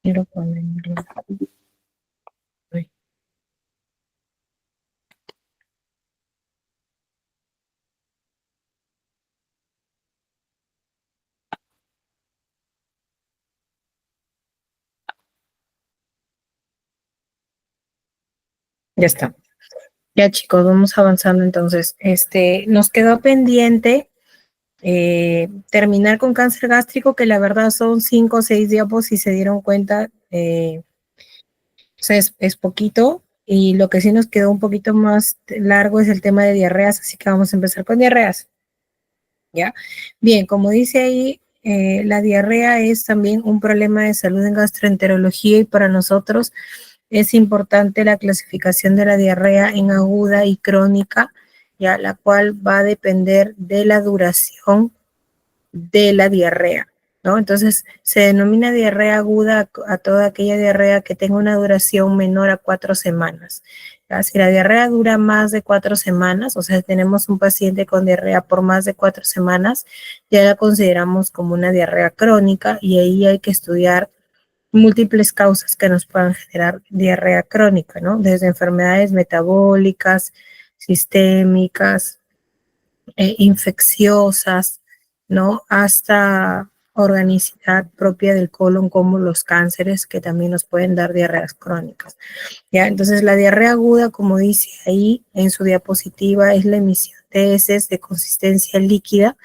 Quiero ponerlo. Ya está. Ya chicos, vamos avanzando entonces. Nos quedó pendiente terminar con cáncer gástrico, que la verdad son 5 o 6 diapos, si se dieron cuenta, o sea, es poquito. Y lo que sí nos quedó un poquito más largo es el tema de diarreas, así que vamos a empezar con diarreas. ¿Ya? Bien, como dice ahí, la diarrea es también un problema de salud en gastroenterología y para nosotros es importante la clasificación de la diarrea en aguda y crónica, ya la cual va a depender de la duración de la diarrea, ¿no? Entonces, se denomina diarrea aguda a toda aquella diarrea que tenga una duración menor a 4 semanas. ¿Ya? Si la diarrea dura más de 4 semanas, o sea, tenemos un paciente con diarrea por más de 4 semanas, ya la consideramos como una diarrea crónica y ahí hay que estudiar múltiples causas que nos puedan generar diarrea crónica, ¿no? Desde enfermedades metabólicas, sistémicas, infecciosas, ¿no? Hasta organicidad propia del colon, como los cánceres, que también nos pueden dar diarreas crónicas. ¿Ya? Entonces, la diarrea aguda, como dice ahí en su diapositiva, es la emisión de heces de consistencia líquida,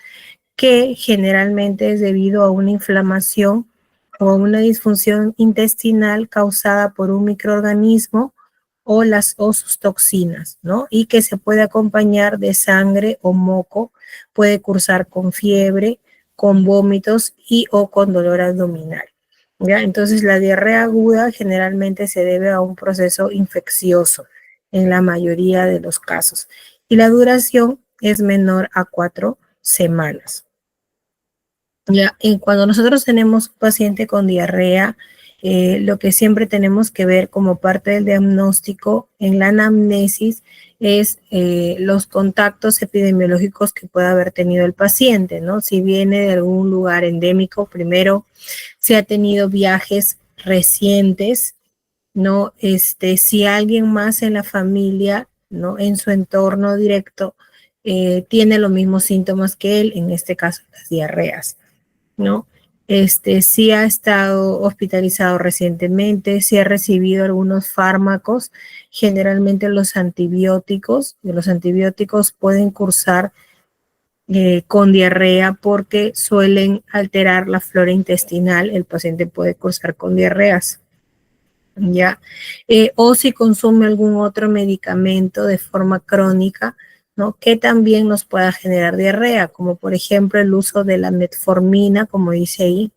que generalmente es debido a una inflamación o a una disfunción intestinal causada por un microorganismo o sus toxinas, ¿no? Y que se puede acompañar de sangre o moco, puede cursar con fiebre, con vómitos y o con dolor abdominal. ¿Ya? Entonces, la diarrea aguda generalmente se debe a un proceso infeccioso en la mayoría de los casos y la duración es menor a 4 semanas. Ya, y cuando nosotros tenemos un paciente con diarrea, lo que siempre tenemos que ver como parte del diagnóstico en la anamnesis es los contactos epidemiológicos que pueda haber tenido el paciente, ¿no? Si viene de algún lugar endémico, primero, si ha tenido viajes recientes, ¿no? Si alguien más en la familia, ¿no? En su entorno directo, tiene los mismos síntomas que él, en este caso las diarreas, ¿no? Si ha estado hospitalizado recientemente, si ha recibido algunos fármacos, generalmente los antibióticos pueden cursar con diarrea porque suelen alterar la flora intestinal, el paciente puede cursar con diarreas. ¿Ya? O si consume algún otro medicamento de forma crónica, ¿no? Que también nos pueda generar diarrea, como por ejemplo el uso de la metformina, como dice ahí,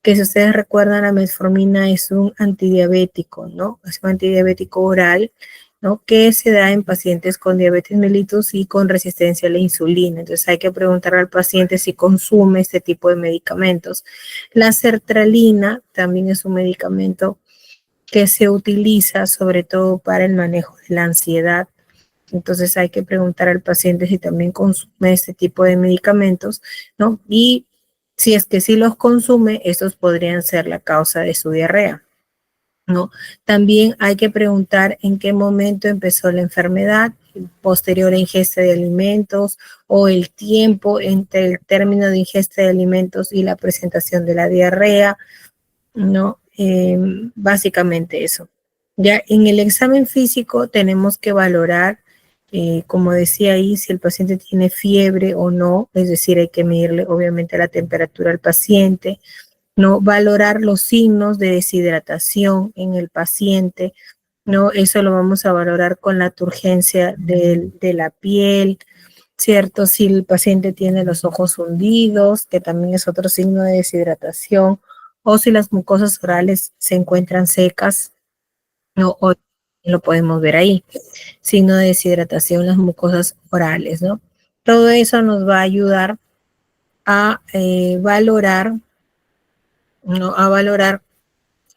que si ustedes recuerdan, la metformina es un antidiabético, ¿no? Es un antidiabético oral, ¿no? Que se da en pacientes con diabetes mellitus y con resistencia a la insulina. Entonces hay que preguntar al paciente si consume este tipo de medicamentos. La sertralina también es un medicamento que se utiliza sobre todo para el manejo de la ansiedad. Entonces hay que preguntar al paciente si también consume este tipo de medicamentos, ¿no? Y si es que sí los consume, estos podrían ser la causa de su diarrea, ¿no? También hay que preguntar en qué momento empezó la enfermedad, posterior a ingesta de alimentos o el tiempo entre el término de ingesta de alimentos y la presentación de la diarrea, ¿no? Básicamente eso. Ya en el examen físico tenemos que valorar, como decía ahí, si el paciente tiene fiebre o no, es decir, hay que medirle obviamente la temperatura al paciente, ¿no? Valorar los signos de deshidratación en el paciente, ¿no? Eso lo vamos a valorar con la turgencia de la piel, ¿cierto? Si el paciente tiene los ojos hundidos, que también es otro signo de deshidratación, o si las mucosas orales se encuentran secas, ¿no? O lo podemos ver ahí, signo de deshidratación, las mucosas orales, ¿no? Todo eso nos va a ayudar a valorar, ¿no? A valorar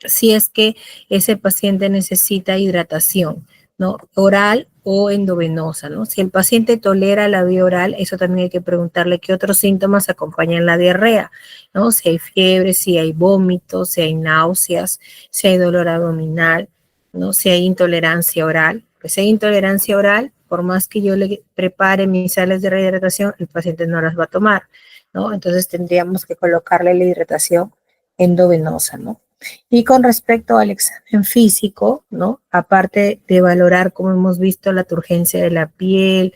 si es que ese paciente necesita hidratación. ¿no? Oral o endovenosa, ¿no? Si el paciente tolera la vía oral, eso también hay que preguntarle qué otros síntomas acompañan la diarrea, ¿no? Si hay fiebre, si hay vómitos, si hay náuseas, si hay dolor abdominal, ¿no? Si hay intolerancia oral. Pues si hay intolerancia oral, por más que yo le prepare mis sales de rehidratación, el paciente no las va a tomar, ¿no? Entonces tendríamos que colocarle la hidratación endovenosa, ¿no? Y con respecto al examen físico, ¿no? Aparte de valorar, como hemos visto, la turgencia de la piel,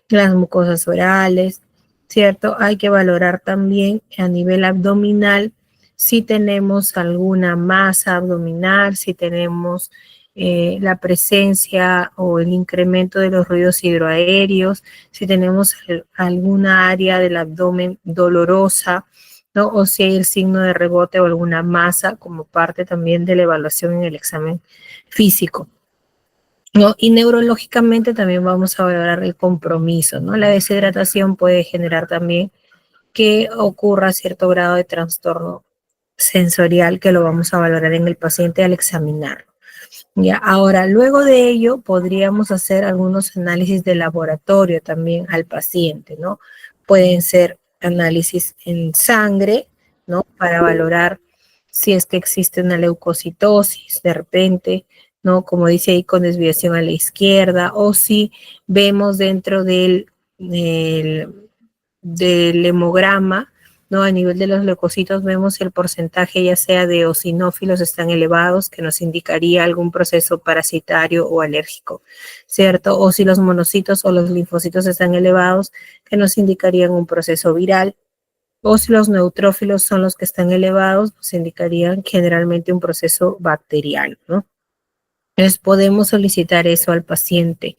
las mucosas orales, ¿cierto? Hay que valorar también a nivel abdominal si tenemos alguna masa abdominal, si tenemos la presencia o el incremento de los ruidos hidroaéreos, si tenemos alguna área del abdomen dolorosa, ¿no? O si hay el signo de rebote o alguna masa como parte también de la evaluación en el examen físico, ¿no? Y neurológicamente también vamos a valorar el compromiso, ¿no? La deshidratación puede generar también que ocurra cierto grado de trastorno sensorial que lo vamos a valorar en el paciente al examinarlo. Ya, ahora, luego de ello, podríamos hacer algunos análisis de laboratorio también al paciente, ¿no? Pueden ser análisis en sangre, ¿no? Para valorar si es que existe una leucocitosis de repente, ¿no? Como dice ahí, con desviación a la izquierda, o si vemos dentro del hemograma, ¿no? A nivel de los leucocitos vemos el porcentaje ya sea de eosinófilos están elevados, que nos indicaría algún proceso parasitario o alérgico, ¿cierto? O si los monocitos o los linfocitos están elevados, que nos indicarían un proceso viral. O si los neutrófilos son los que están elevados, nos indicarían generalmente un proceso bacteriano, ¿no? Entonces podemos solicitar eso al paciente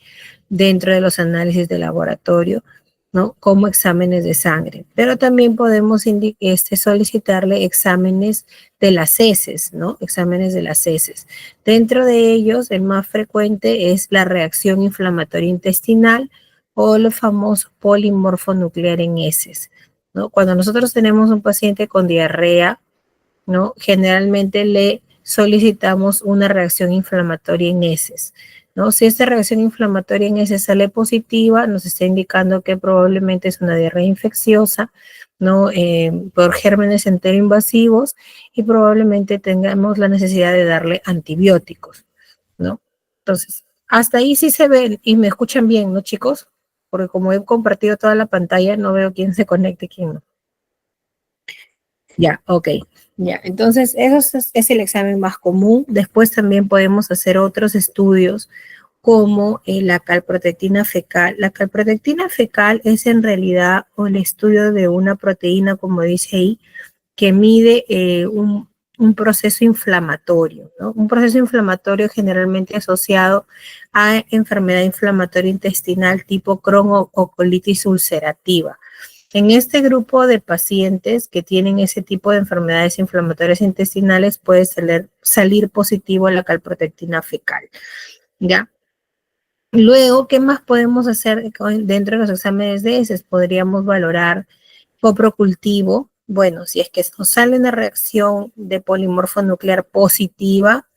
dentro de los análisis de laboratorio, ¿no? Como exámenes de sangre. Pero también podemos solicitarle exámenes de las heces, ¿no? Exámenes de las heces. Dentro de ellos, el más frecuente es la reacción inflamatoria intestinal o el famoso polimorfo nuclear en heces, ¿no? Cuando nosotros tenemos un paciente con diarrea, ¿no? Generalmente le solicitamos una reacción inflamatoria en heces, ¿no? Si esta reacción inflamatoria en heces sale positiva, nos está indicando que probablemente es una diarrea infecciosa, ¿no? Por gérmenes enteroinvasivos y probablemente tengamos la necesidad de darle antibióticos, ¿no? Entonces, hasta ahí sí se ven y me escuchan bien, ¿no, chicos? Porque como he compartido toda la pantalla, no veo quién se conecte y quién no. Ya, ok. Ya, entonces eso es el examen más común. Después también podemos hacer otros estudios como la calprotectina fecal. La calprotectina fecal es en realidad el estudio de una proteína, como dice ahí, que mide un proceso inflamatorio, ¿no? Un proceso inflamatorio generalmente asociado a enfermedad inflamatoria intestinal tipo Crohn o colitis ulcerativa. En este grupo de pacientes que tienen ese tipo de enfermedades inflamatorias intestinales puede salir positivo la calprotectina fecal, ¿ya? Luego, ¿qué más podemos hacer dentro de los exámenes de heces? Podríamos valorar coprocultivo. Bueno, si es que nos sale una reacción de polimorfo nuclear positiva,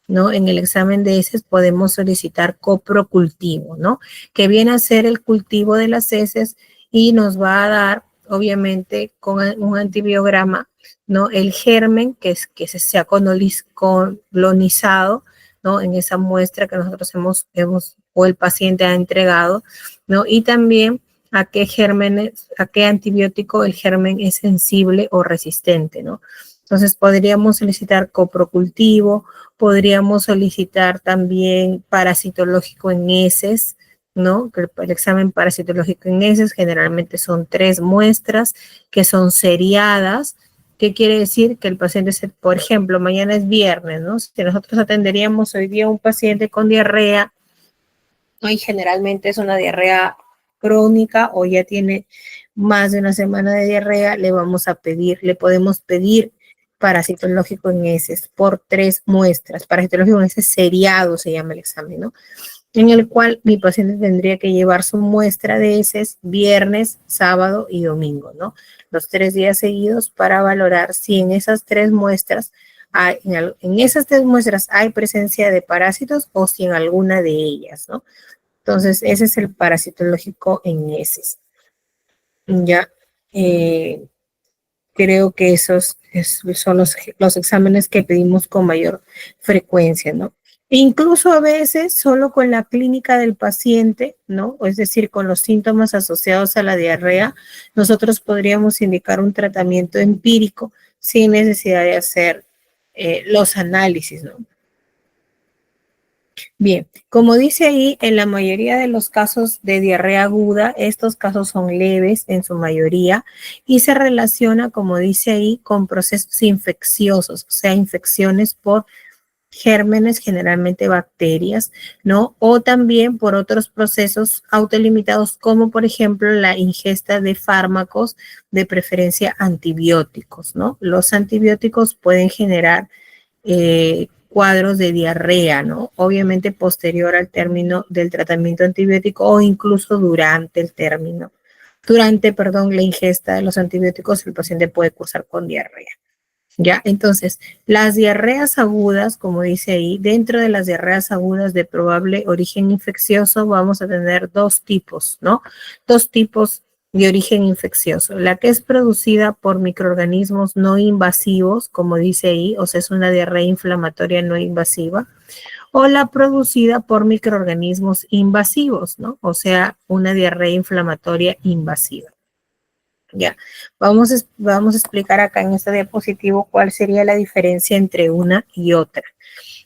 ¿no? En el examen de heces podemos solicitar coprocultivo, ¿no? Que viene a ser el cultivo de las heces y nos va a dar, obviamente, con un antibiograma, ¿no? El germen que se ha colonizado, ¿no? En esa muestra que nosotros hemos o el paciente ha entregado, ¿no? Y también a qué gérmenes, a qué antibiótico el germen es sensible o resistente, ¿no? Entonces podríamos solicitar coprocultivo, podríamos solicitar también parasitológico en heces, ¿no? El examen parasitológico en heces generalmente son 3 muestras que son seriadas. ¿Qué quiere decir? Que el paciente, por ejemplo, mañana es viernes, ¿no? Si nosotros atenderíamos hoy día a un paciente con diarrea, y generalmente es una diarrea crónica o ya tiene más de una semana de diarrea, le podemos pedir parasitológico en heces por 3 muestras. Parasitológico en heces seriado se llama el examen, ¿no? En el cual mi paciente tendría que llevar su muestra de heces viernes, sábado y domingo, ¿no? Los 3 días seguidos para valorar si en esas 3 muestras en esas tres muestras hay presencia de parásitos o si en alguna de ellas, ¿no? Entonces, ese es el parasitológico en heces. Ya, creo que son los exámenes que pedimos con mayor frecuencia, ¿no? Incluso a veces solo con la clínica del paciente, ¿no? Es decir, con los síntomas asociados a la diarrea, nosotros podríamos indicar un tratamiento empírico sin necesidad de hacer los análisis, ¿no? Bien, como dice ahí, en la mayoría de los casos de diarrea aguda, estos casos son leves en su mayoría y se relaciona, como dice ahí, con procesos infecciosos, o sea, infecciones por gérmenes, generalmente bacterias, ¿no? O también por otros procesos autolimitados, como por ejemplo la ingesta de fármacos, de preferencia antibióticos, ¿no? Los antibióticos pueden generar cuadros de diarrea, ¿no? Obviamente posterior al término del tratamiento antibiótico o incluso durante el término. Perdón, la ingesta de los antibióticos, el paciente puede cursar con diarrea. ¿Ya? Entonces, las diarreas agudas, como dice ahí, dentro de las diarreas agudas de probable origen infeccioso vamos a tener dos tipos, ¿no? Dos tipos de origen infeccioso. La que es producida por microorganismos no invasivos, como dice ahí, o sea, es una diarrea inflamatoria no invasiva, o la producida por microorganismos invasivos, ¿no? O sea, una diarrea inflamatoria invasiva. Ya, vamos a explicar acá en esta diapositiva cuál sería la diferencia entre una y otra,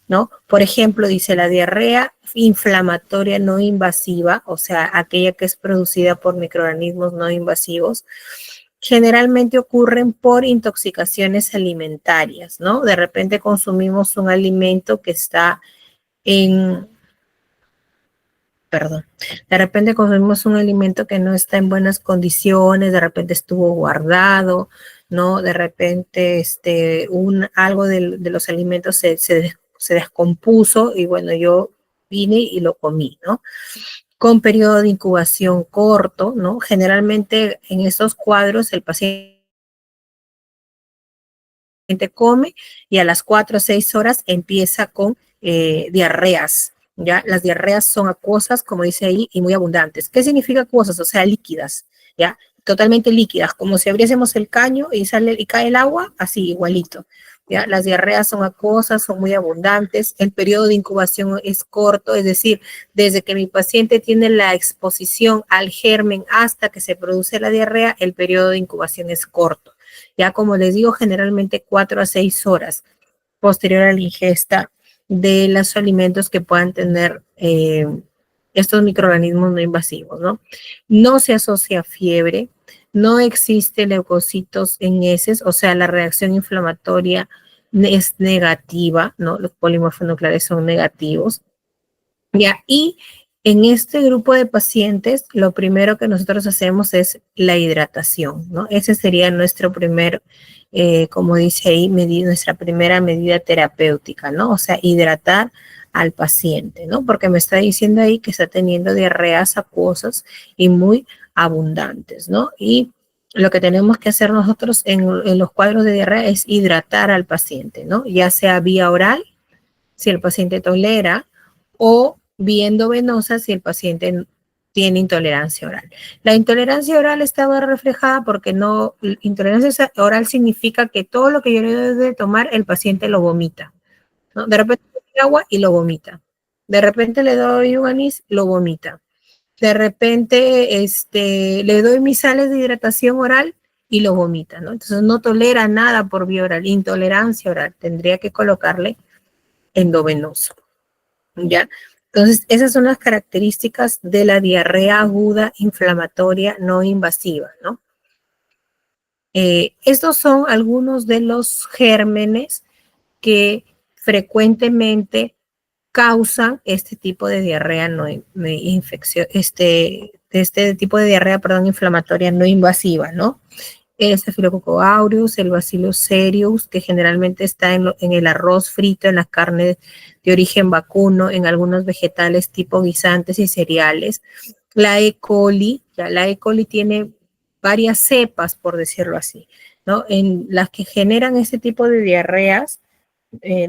¿no? Por ejemplo, dice la diarrea inflamatoria no invasiva, o sea, aquella que es producida por microorganismos no invasivos, generalmente ocurren por intoxicaciones alimentarias, ¿no? De repente consumimos un alimento que está en, perdón, de repente consumimos un alimento que no está en buenas condiciones, de repente estuvo guardado, ¿no? De repente algo de los alimentos se descompuso y bueno, yo vine y lo comí, ¿no? Con periodo de incubación corto, ¿no? Generalmente en estos cuadros el paciente come y a las 4 o 6 horas empieza con diarreas. ¿Ya? Las diarreas son acuosas, como dice ahí, y muy abundantes. ¿Qué significa acuosas? O sea, líquidas, ¿ya? Totalmente líquidas, como si abriésemos el caño y cae el agua, así igualito. ¿Ya? Las diarreas son acuosas, son muy abundantes, el periodo de incubación es corto, es decir, desde que mi paciente tiene la exposición al germen hasta que se produce la diarrea, el periodo de incubación es corto. Ya como les digo, generalmente 4 a 6 horas posterior a la ingesta de los alimentos que puedan tener estos microorganismos no invasivos, ¿no? No se asocia a fiebre, no existe leucocitos en heces, o sea, la reacción inflamatoria es negativa, ¿no? Los polímorfos nucleares son negativos. Ya, y en este grupo de pacientes, lo primero que nosotros hacemos es la hidratación, ¿no? Ese sería nuestro primer, como dice ahí, nuestra primera medida terapéutica, ¿no? O sea, hidratar al paciente, ¿no? Porque me está diciendo ahí que está teniendo diarreas acuosas y muy abundantes, ¿no? Y lo que tenemos que hacer nosotros en los cuadros de diarrea es hidratar al paciente, ¿no? Ya sea vía oral, si el paciente tolera, o vía endovenosa si el paciente tiene intolerancia oral. La intolerancia oral estaba reflejada porque no, intolerancia oral significa que todo lo que yo le doy de tomar, el paciente lo vomita, ¿no? De repente le doy agua y lo vomita. De repente le doy un anís, lo vomita. De repente le doy mis sales de hidratación oral y lo vomita, ¿no? Entonces no tolera nada por vía oral, intolerancia oral. Tendría que colocarle endovenoso. ¿Ya? Entonces, esas son las características de la diarrea aguda inflamatoria no invasiva, ¿no? Estos son algunos de los gérmenes que frecuentemente causan este tipo de diarrea no infección, este tipo de diarrea, perdón, inflamatoria no invasiva, ¿no? El Staphylococcus aureus, el Bacillus cereus, que generalmente está en el arroz frito, en las carnes de origen vacuno, en algunos vegetales tipo guisantes y cereales. La E. coli, ya la E. coli tiene varias cepas, por decirlo así, ¿no? En las que generan este tipo de diarreas,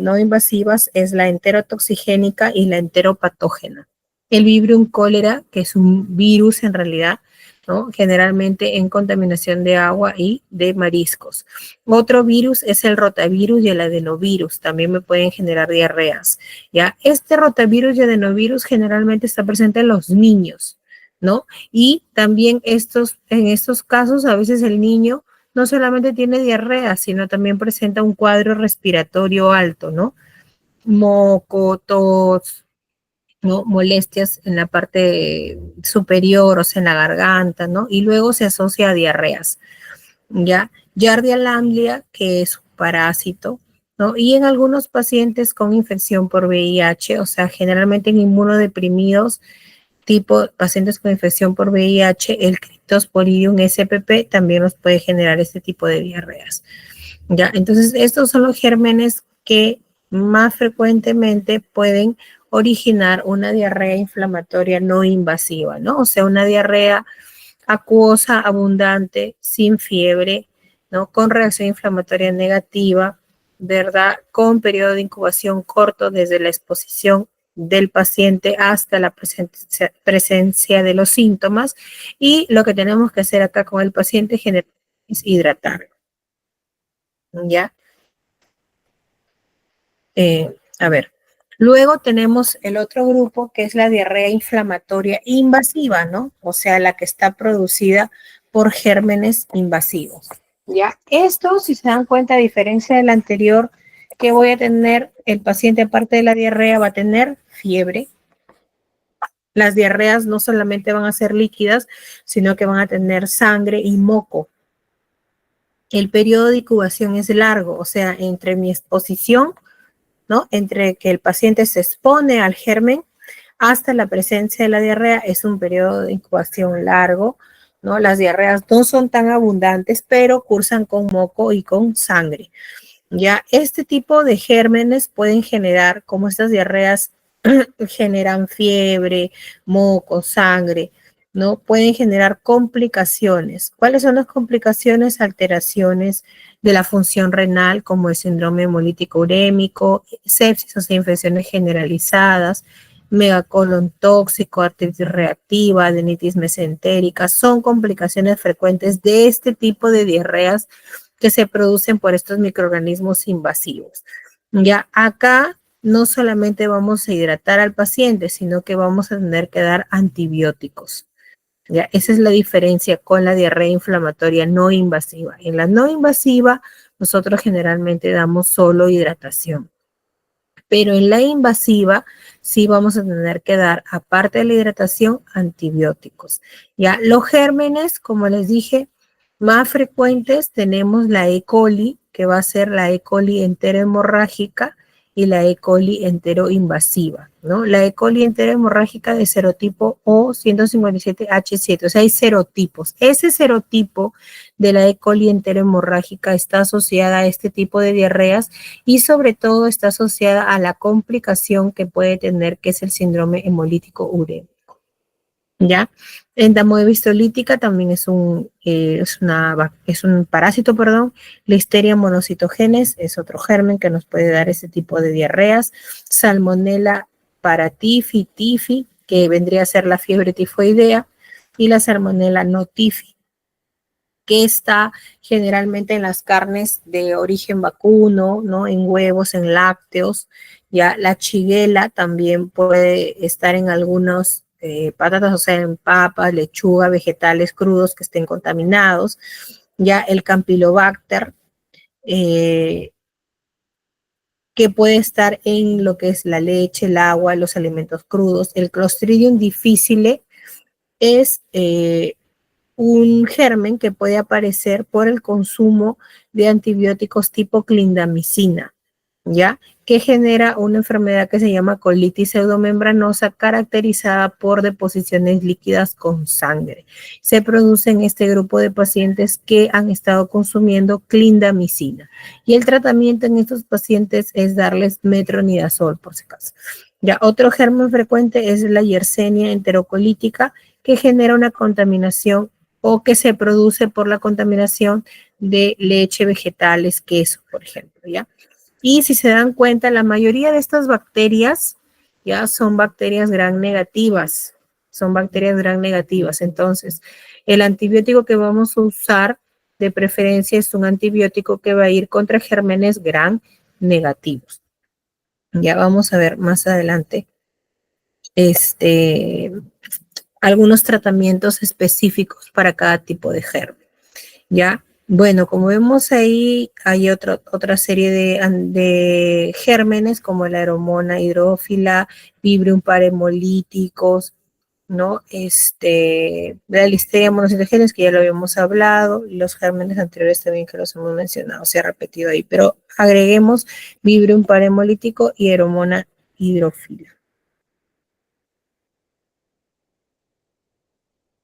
no invasivas es la enterotoxigénica y la enteropatógena. El Vibrio cólera, que es un virus en realidad, ¿no? Generalmente en contaminación de agua y de mariscos. Otro virus es el rotavirus y el adenovirus, también me pueden generar diarreas. ¿Ya? Este rotavirus y adenovirus generalmente está presente en los niños, ¿no? Y también en estos casos a veces el niño no solamente tiene diarrea, sino también presenta un cuadro respiratorio alto, ¿no? Moco, tos, ¿no? Molestias en la parte superior, o sea, en la garganta, ¿no? Y luego se asocia a diarreas, ¿ya? Giardia lamblia, que es un parásito, ¿no? Y en algunos pacientes con infección por VIH, o sea, generalmente en inmunodeprimidos, tipo pacientes con infección por VIH, el Cryptosporidium spp también nos puede generar este tipo de diarreas. ¿Ya? Entonces, estos son los gérmenes que más frecuentemente pueden originar una diarrea inflamatoria no invasiva, ¿no? O sea, una diarrea acuosa, abundante, sin fiebre, ¿no? Con reacción inflamatoria negativa, ¿verdad? Con periodo de incubación corto desde la exposición del paciente hasta la presencia de los síntomas. Y lo que tenemos que hacer acá con el paciente es hidratarlo, ¿ya? A ver, luego tenemos el otro grupo que es la diarrea inflamatoria invasiva, ¿no? O sea, la que está producida por gérmenes invasivos. ¿Ya? Esto, si se dan cuenta, a diferencia del anterior, que voy a tener, el paciente aparte de la diarrea va a tener fiebre. Las diarreas no solamente van a ser líquidas, sino que van a tener sangre y moco. El periodo de incubación es largo, o sea, entre mi exposición, ¿no? Entre que el paciente se expone al germen hasta la presencia de la diarrea es un periodo de incubación largo, ¿no? Las diarreas no son tan abundantes, pero cursan con moco y con sangre. Ya este tipo de gérmenes pueden generar, como estas diarreas generan fiebre, moco, sangre, ¿no? Pueden generar complicaciones. ¿Cuáles son las complicaciones? Alteraciones de la función renal, como el síndrome hemolítico urémico, sepsis, o sea, infecciones generalizadas, megacolon tóxico, artritis reactiva, adenitis mesentérica. Son complicaciones frecuentes de este tipo de diarreas que se producen por estos microorganismos invasivos. Ya acá no solamente vamos a hidratar al paciente, sino que vamos a tener que dar antibióticos. ¿Ya? Esa es la diferencia con la diarrea inflamatoria no invasiva. En la no invasiva, nosotros generalmente damos solo hidratación. Pero en la invasiva, sí vamos a tener que dar, aparte de la hidratación, antibióticos. Ya, los gérmenes, como les dije, más frecuentes tenemos la E. coli, que va a ser la E. coli enterohemorrágica y la E. coli enteroinvasiva, ¿no? La E. coli enterohemorrágica de serotipo O157H7, o sea, hay serotipos. Ese serotipo de la E. coli enterohemorrágica está asociada a este tipo de diarreas y sobre todo está asociada a la complicación que puede tener, que es el síndrome hemolítico urémico. ¿Ya? Entamoeba histolítica también es un parásito, perdón. Listeria monocitogenes es otro germen que nos puede dar ese tipo de diarreas. Salmonella paratifi, que vendría a ser la fiebre tifoidea, y la Salmonella no tifi, que está generalmente en las carnes de origen vacuno, ¿no? En huevos, en lácteos. Ya la Shigella también puede estar en algunos patatas, o sea, en papas, lechuga, vegetales crudos que estén contaminados. Ya el Campylobacter, que puede estar en lo que es la leche, el agua, los alimentos crudos. El Clostridium difficile es un germen que puede aparecer por el consumo de antibióticos tipo clindamicina, ¿ya? Que genera una enfermedad que se llama colitis pseudomembranosa caracterizada por deposiciones líquidas con sangre. Se produce en este grupo de pacientes que han estado consumiendo clindamicina. Y el tratamiento en estos pacientes es darles metronidazol, por si acaso. Ya, otro germen frecuente es la Yersinia enterocolítica, que genera una contaminación o que se produce por la contaminación de leche, vegetales, queso, por ejemplo, ¿ya? Y si se dan cuenta, la mayoría de estas bacterias ya son bacterias gram negativas, son bacterias gram negativas. Entonces, el antibiótico que vamos a usar de preferencia es un antibiótico que va a ir contra gérmenes gram negativos. Ya vamos a ver más adelante algunos tratamientos específicos para cada tipo de germen. ¿Ya? Bueno, como vemos ahí, hay otra serie de gérmenes como la Aeromona hidrófila, Vibrio parahemolíticos, ¿no? La Listeria monocytogenes, que ya lo habíamos hablado, y los gérmenes anteriores también que los hemos mencionado, se ha repetido ahí, pero agreguemos Vibrio parahemolítico y Aeromona hidrófila.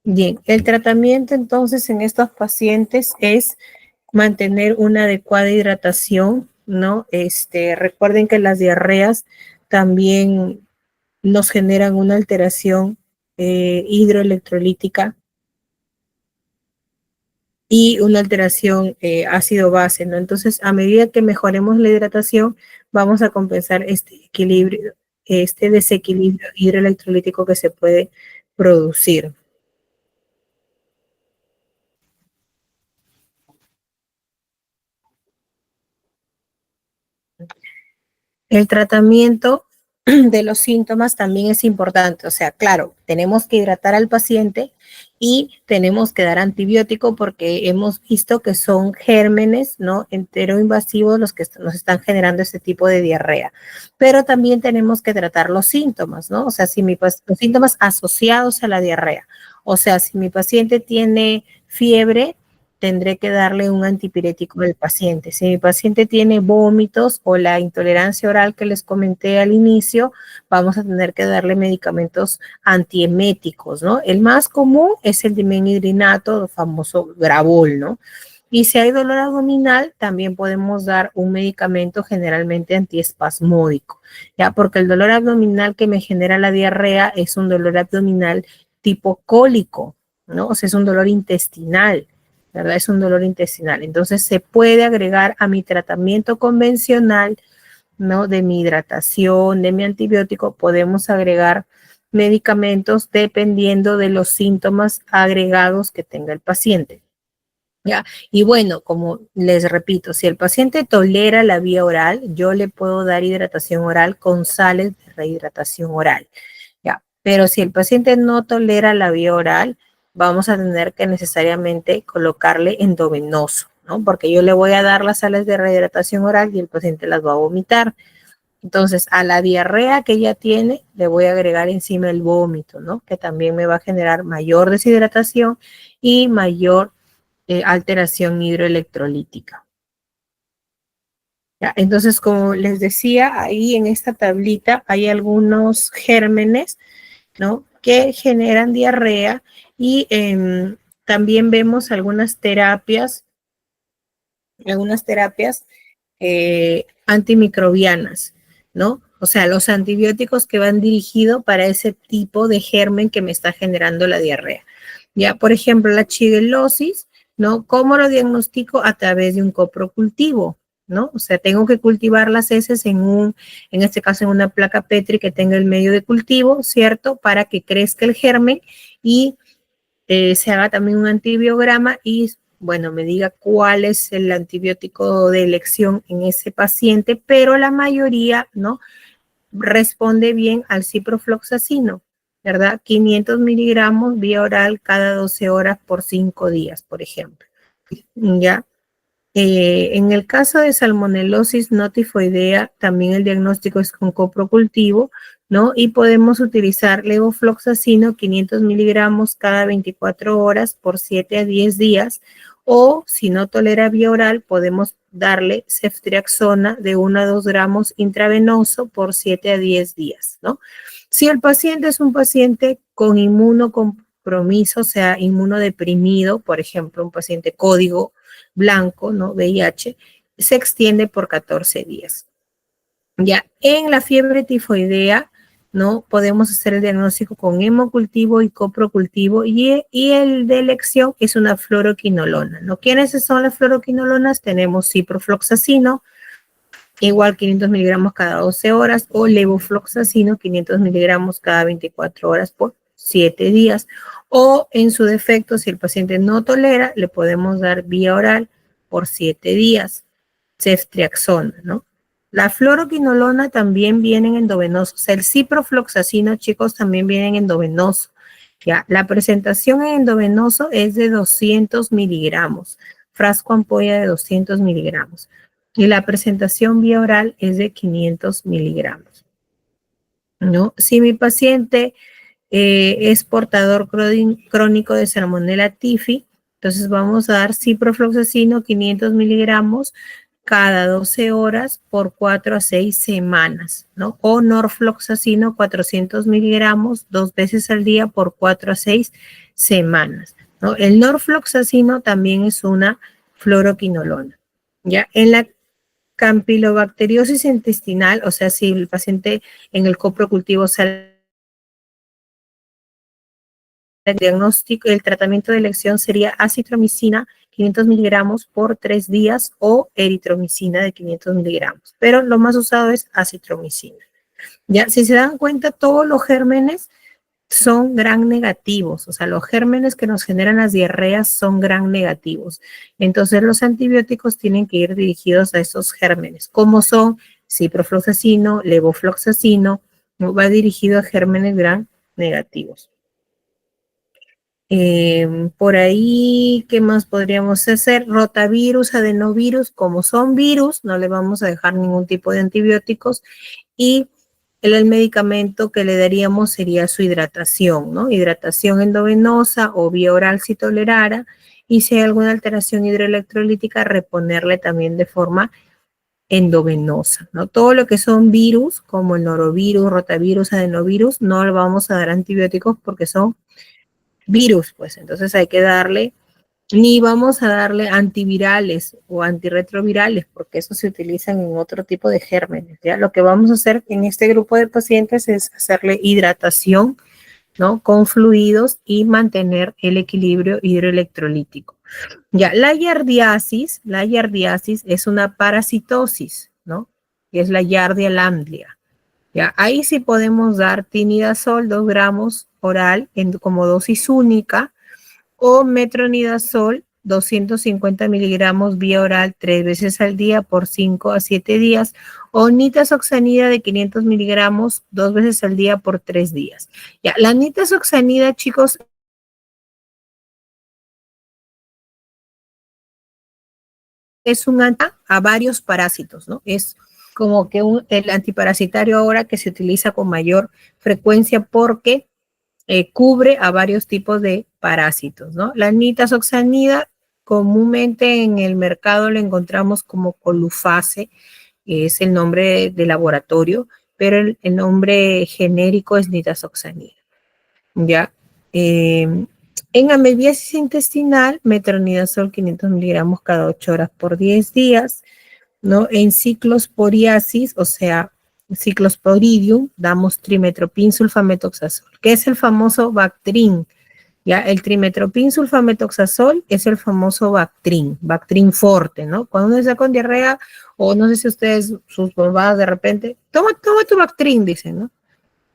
Bien, el tratamiento entonces en estos pacientes es mantener una adecuada hidratación, ¿no? Recuerden que las diarreas también nos generan una alteración hidroelectrolítica y una alteración ácido-base, ¿no? Entonces, a medida que mejoremos la hidratación, vamos a compensar este desequilibrio hidroelectrolítico que se puede producir. El tratamiento de los síntomas también es importante. O sea, claro, tenemos que hidratar al paciente y tenemos que dar antibiótico porque hemos visto que son gérmenes, ¿no? Enteroinvasivos los que nos están generando este tipo de diarrea. Pero también tenemos que tratar los síntomas, ¿no? O sea, los síntomas asociados a la diarrea. O sea, si mi paciente tiene fiebre, tendré que darle un antipirético al paciente. Si mi paciente tiene vómitos o la intolerancia oral que les comenté al inicio, vamos a tener que darle medicamentos antieméticos, ¿no? El más común es el dimenhidrinato, el famoso Gravol, ¿no? Y si hay dolor abdominal, también podemos dar un medicamento generalmente antiespasmódico, ¿ya? Porque el dolor abdominal que me genera la diarrea es un dolor abdominal tipo cólico, ¿no? O sea, es un dolor intestinal. ¿Verdad? Es un dolor intestinal. Entonces se puede agregar a mi tratamiento convencional, ¿no? De mi hidratación, de mi antibiótico, podemos agregar medicamentos dependiendo de los síntomas agregados que tenga el paciente. ¿Ya? Y bueno, como les repito, si el paciente tolera la vía oral, yo le puedo dar hidratación oral con sales de rehidratación oral. ¿Ya? Pero si el paciente no tolera la vía oral, vamos a tener que necesariamente colocarle endovenoso, ¿no? Porque yo le voy a dar las sales de rehidratación oral y el paciente las va a vomitar. Entonces, a la diarrea que ella tiene, le voy a agregar encima el vómito, ¿no? Que también me va a generar mayor deshidratación y mayor alteración hidroelectrolítica. ¿Ya? Entonces, como les decía, ahí en esta tablita hay algunos gérmenes, ¿no? Que generan diarrea y también vemos algunas terapias antimicrobianas, ¿no? O sea, los antibióticos que van dirigidos para ese tipo de germen que me está generando la diarrea. Ya, por ejemplo, la shigellosis, ¿no? ¿Cómo lo diagnostico? A través de un coprocultivo, ¿no? O sea, tengo que cultivar las heces en este caso en una placa Petri que tenga el medio de cultivo, ¿cierto? Para que crezca el germen y se haga también un antibiograma y, bueno, me diga cuál es el antibiótico de elección en ese paciente, pero la mayoría, ¿no? Responde bien al ciprofloxacino, ¿verdad? 500 miligramos vía oral cada 12 horas por 5 días, por ejemplo. ¿Ya? En el caso de salmonelosis no tifoidea, también el diagnóstico es con coprocultivo, ¿no? Y podemos utilizar levofloxacino 500 miligramos cada 24 horas por 7 a 10 días, o si no tolera vía oral, podemos darle ceftriaxona de 1 a 2 gramos intravenoso por 7 a 10 días, ¿no? Si el paciente es un paciente con inmunocompromiso, o sea, inmunodeprimido, por ejemplo, un paciente código blanco, ¿no? VIH, se extiende por 14 días. Ya en la fiebre tifoidea, ¿no? Podemos hacer el diagnóstico con hemocultivo y coprocultivo y el de elección es una fluoroquinolona, ¿no? ¿Quiénes son las fluoroquinolonas? Tenemos ciprofloxacino, igual 500 miligramos cada 12 horas, o levofloxacino 500 miligramos cada 24 horas por 7 días. O en su defecto, si el paciente no tolera, le podemos dar vía oral por 7 días, ceftriaxona, ¿no? La fluoroquinolona también viene en endovenoso. O sea, el ciprofloxacino, chicos, también viene en endovenoso. Ya, la presentación en endovenoso es de 200 miligramos, frasco ampolla de 200 miligramos. Y la presentación vía oral es de 500 miligramos, ¿no? Si mi paciente es portador crónico de Salmonella typhi, entonces vamos a dar ciprofloxacino 500 miligramos cada 12 horas por 4 a 6 semanas, ¿no? O norfloxacino 400 miligramos 2 veces al día por 4 a 6 semanas, ¿no? El norfloxacino también es una fluoroquinolona, ¿ya? En la campilobacteriosis intestinal, o sea, si el paciente en el coprocultivo sale el diagnóstico, el tratamiento de elección sería acitromicina 500 miligramos por 3 días o eritromicina de 500 miligramos, pero lo más usado es acitromicina. Ya, si se dan cuenta, todos los gérmenes son gram negativos, o sea, los gérmenes que nos generan las diarreas son gram negativos. Entonces, los antibióticos tienen que ir dirigidos a esos gérmenes, como son ciprofloxacino, levofloxacino, va dirigido a gérmenes gram negativos. Por ahí, ¿qué más podríamos hacer? Rotavirus, adenovirus, como son virus, no le vamos a dejar ningún tipo de antibióticos y el medicamento que le daríamos sería su hidratación, ¿no? Hidratación endovenosa o vía oral si tolerara, y si hay alguna alteración hidroelectrolítica, reponerle también de forma endovenosa, ¿no? Todo lo que son virus, como el norovirus, rotavirus, adenovirus, no le vamos a dar antibióticos porque son virus, pues entonces hay que darle, ni vamos a darle antivirales o antirretrovirales, porque eso se utilizan en otro tipo de gérmenes, ¿ya? Lo que vamos a hacer en este grupo de pacientes es hacerle hidratación, ¿no? Con fluidos y mantener el equilibrio hidroelectrolítico. Ya, la yardiasis es una parasitosis, ¿no? Que es la Yardia lamblia. Ya, ahí sí podemos dar tinidazol 2 gramos oral como dosis única o metronidazol 250 miligramos vía oral 3 veces al día por 5 a 7 días o nitazoxanida de 500 miligramos 2 veces al día por 3 días. Ya, la nitazoxanida, chicos, es un a varios parásitos, ¿no? Es como que el antiparasitario ahora que se utiliza con mayor frecuencia porque cubre a varios tipos de parásitos, ¿no? La nitazoxanida comúnmente en el mercado la encontramos como Colufase, que es el nombre de laboratorio, pero el nombre genérico es nitazoxanida, ¿ya? En amebiasis intestinal, metronidazol 500 miligramos cada 8 horas por 10 días, ¿no? En ciclosporiasis, o sea, ciclosporidium, damos trimetoprim sulfametoxazol, que es el famoso Bactrim. Ya, el trimetoprim sulfametoxazol es el famoso Bactrim, Bactrim forte, ¿no? Cuando uno está con diarrea, o no sé si ustedes, sus mamás de repente, toma tu Bactrim, dicen, ¿no?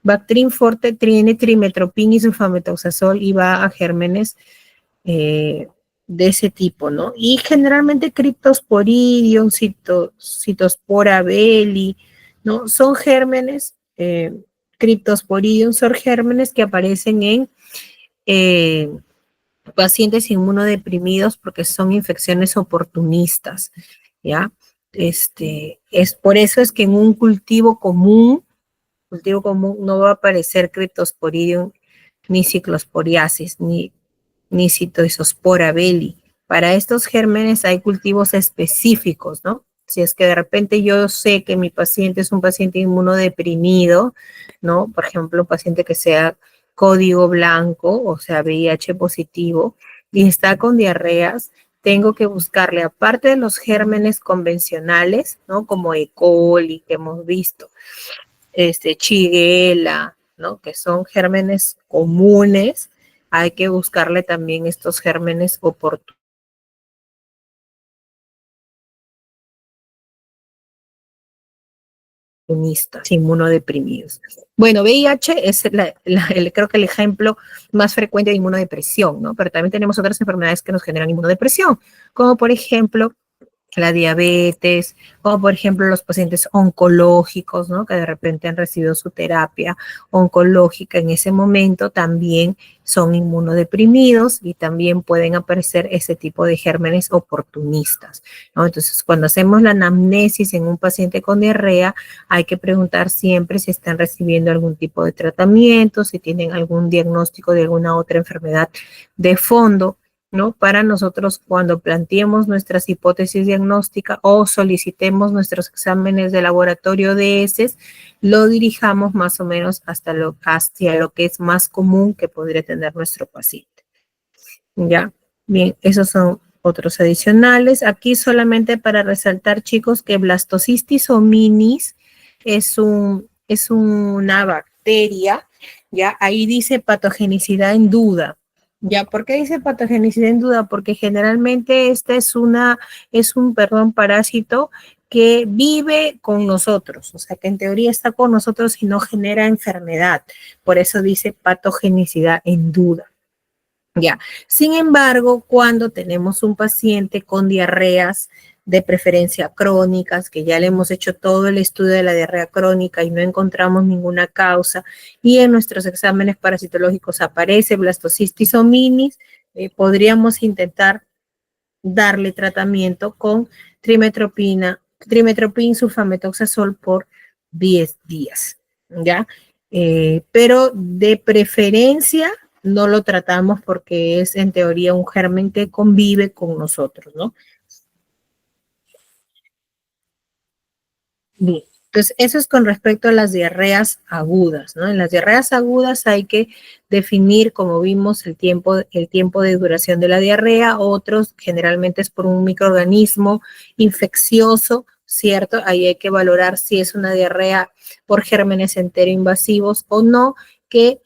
Bactrim forte tiene trimetoprim y sulfametoxazol y va a gérmenes de ese tipo, ¿no? Y generalmente Cryptosporidium, Cytospora belli, ¿no? Son gérmenes, Cryptosporidium son gérmenes que aparecen en eh, pacientes inmunodeprimidos porque son infecciones oportunistas, ¿ya? Es por eso es que en un cultivo común no va a aparecer Cryptosporidium ni ciclosporiasis, ni Cytospora belli. Para estos gérmenes hay cultivos específicos, ¿no? Si es que de repente yo sé que mi paciente es un paciente inmunodeprimido, ¿no? Por ejemplo, un paciente que sea código blanco, o sea, VIH positivo, y está con diarreas, tengo que buscarle, aparte de los gérmenes convencionales, ¿no? Como E. coli que hemos visto, Shigella, ¿no? Que son gérmenes comunes, hay que buscarle también estos gérmenes oportunos. oportunistas, inmunodeprimidos. Bueno, VIH es creo que el ejemplo más frecuente de inmunodepresión, ¿no? Pero también tenemos otras enfermedades que nos generan inmunodepresión, como por ejemplo la diabetes, o por ejemplo los pacientes oncológicos, ¿no? Que de repente han recibido su terapia oncológica en ese momento, también son inmunodeprimidos y también pueden aparecer ese tipo de gérmenes oportunistas, ¿no? Entonces, cuando hacemos la anamnesis en un paciente con diarrea, hay que preguntar siempre si están recibiendo algún tipo de tratamiento, si tienen algún diagnóstico de alguna otra enfermedad de fondo, ¿no? Para nosotros, cuando planteemos nuestras hipótesis diagnósticas o solicitemos nuestros exámenes de laboratorio de heces, lo dirijamos más o menos hacia lo que es más común que podría tener nuestro paciente. ¿Ya? Bien, esos son otros adicionales. Aquí solamente para resaltar, chicos, que blastocistitis hominis es una bacteria, ¿ya? Ahí dice patogenicidad en duda. ¿Ya? ¿Por qué dice patogenicidad en duda? Porque generalmente esta es un parásito que vive con nosotros, o sea, que en teoría está con nosotros y no genera enfermedad. Por eso dice patogenicidad en duda. Ya. Sin embargo, cuando tenemos un paciente con diarreas, de preferencia crónicas, que ya le hemos hecho todo el estudio de la diarrea crónica y no encontramos ninguna causa, y en nuestros exámenes parasitológicos aparece blastocistitis hominis, podríamos intentar darle tratamiento con trimetopin sulfametoxazol por 10 días, ¿ya? Pero de preferencia no lo tratamos porque es en teoría un germen que convive con nosotros, ¿no? Bien. Entonces, eso es con respecto a las diarreas agudas, ¿no? En las diarreas agudas hay que definir, como vimos, el tiempo de duración de la diarrea. Otros, generalmente es por un microorganismo infeccioso, ¿cierto? Ahí hay que valorar si es una diarrea por gérmenes enteroinvasivos o no, que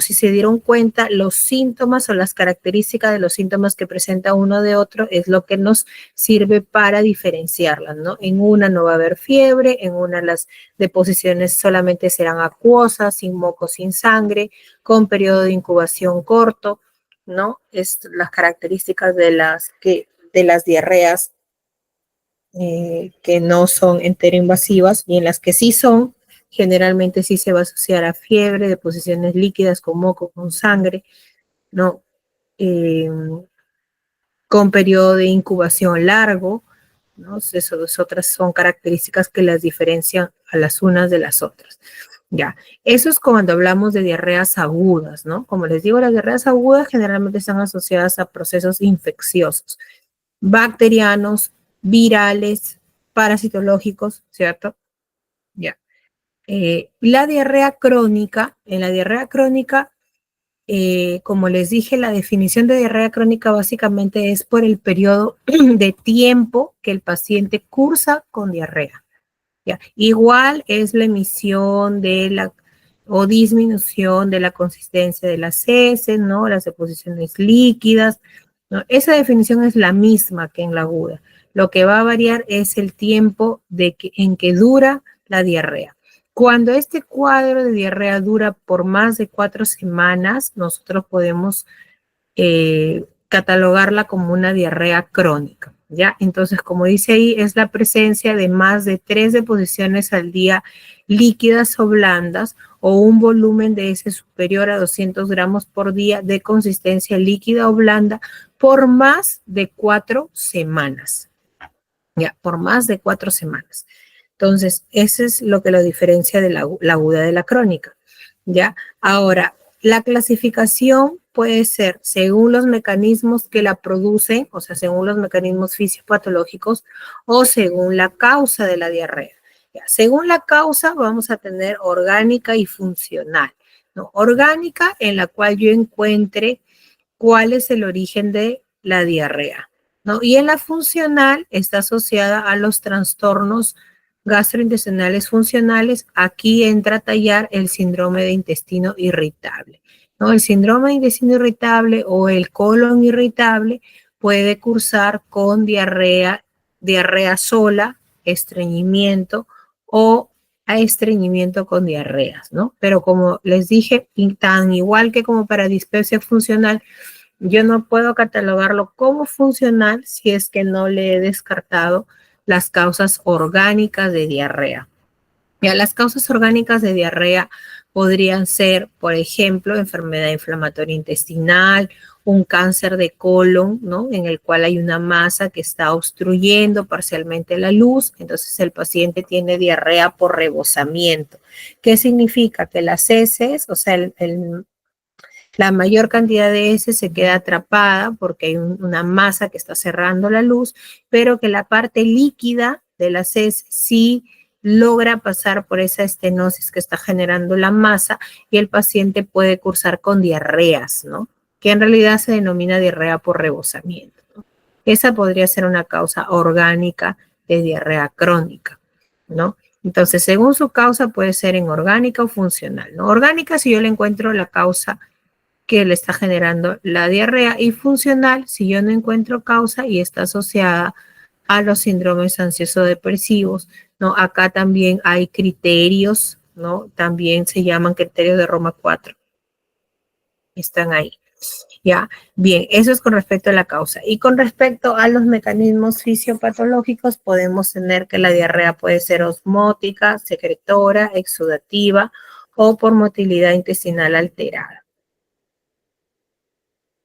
si se dieron cuenta, los síntomas o las características de los síntomas que presenta uno de otro es lo que nos sirve para diferenciarlas, ¿no? En una no va a haber fiebre, en una las deposiciones solamente serán acuosas, sin moco, sin sangre, con periodo de incubación corto, ¿no? Es las características de las diarreas que no son enteroinvasivas, y en las que sí son, generalmente sí se va a asociar a fiebre, deposiciones líquidas con moco, con sangre, ¿no? Con periodo de incubación largo, ¿no? Esas otras son características que las diferencian a las unas de las otras. Ya, eso es cuando hablamos de diarreas agudas, ¿no? Como les digo, las diarreas agudas generalmente están asociadas a procesos infecciosos, bacterianos, virales, parasitológicos, ¿cierto? Ya. La diarrea crónica, en la diarrea crónica, como les dije, la definición de diarrea crónica básicamente es por el periodo de tiempo que el paciente cursa con diarrea. ¿Ya? Igual es la emisión o disminución de la consistencia de las heces, ¿no? Las deposiciones líquidas, ¿no? Esa definición es la misma que en la aguda. Lo que va a variar es el tiempo en que dura la diarrea. Cuando este cuadro de diarrea dura por más de 4 semanas, nosotros podemos catalogarla como una diarrea crónica, ¿ya? Entonces, como dice ahí, es la presencia de más de 3 deposiciones al día líquidas o blandas, o un volumen de ese superior a 200 gramos por día de consistencia líquida o blanda por más de 4 semanas, ¿ya? Por más de 4 semanas. Entonces, eso es lo que lo diferencia de la aguda de la crónica, ¿ya? Ahora, la clasificación puede ser según los mecanismos que la producen, o sea, según los mecanismos fisiopatológicos, o según la causa de la diarrea. ¿Ya? Según la causa, vamos a tener orgánica y funcional, ¿no? Orgánica, en la cual yo encuentre cuál es el origen de la diarrea, ¿no? Y en la funcional está asociada a los trastornos gastrointestinales funcionales. Aquí entra a tallar el síndrome de intestino irritable, ¿no? El síndrome de intestino irritable o el colon irritable puede cursar con diarrea sola, estreñimiento o a estreñimiento con diarreas, ¿no? Pero como les dije, tan igual que como para dispepsia funcional, yo no puedo catalogarlo como funcional si es que no le he descartado las causas orgánicas de diarrea. Ya las causas orgánicas de diarrea podrían ser, por ejemplo, enfermedad inflamatoria intestinal, un cáncer de colon, ¿no? En el cual hay una masa que está obstruyendo parcialmente la luz, entonces el paciente tiene diarrea por rebosamiento. ¿Qué significa? Que las heces, o sea, la mayor cantidad de heces se queda atrapada porque hay una masa que está cerrando la luz, pero que la parte líquida de las heces sí logra pasar por esa estenosis que está generando la masa y el paciente puede cursar con diarreas, ¿no? Que en realidad se denomina diarrea por rebosamiento, ¿no? Esa podría ser una causa orgánica de diarrea crónica, ¿no? Entonces, según su causa, puede ser en orgánica o funcional, ¿no? Orgánica, si yo le encuentro la causa que le está generando la diarrea, y funcional si yo no encuentro causa y está asociada a los síndromes ansioso-depresivos, ¿no? Acá también hay criterios, ¿no? También se llaman criterios de Roma 4. Están ahí. Ya, bien, eso es con respecto a la causa. Y con respecto a los mecanismos fisiopatológicos, podemos tener que la diarrea puede ser osmótica, secretora, exudativa o por motilidad intestinal alterada.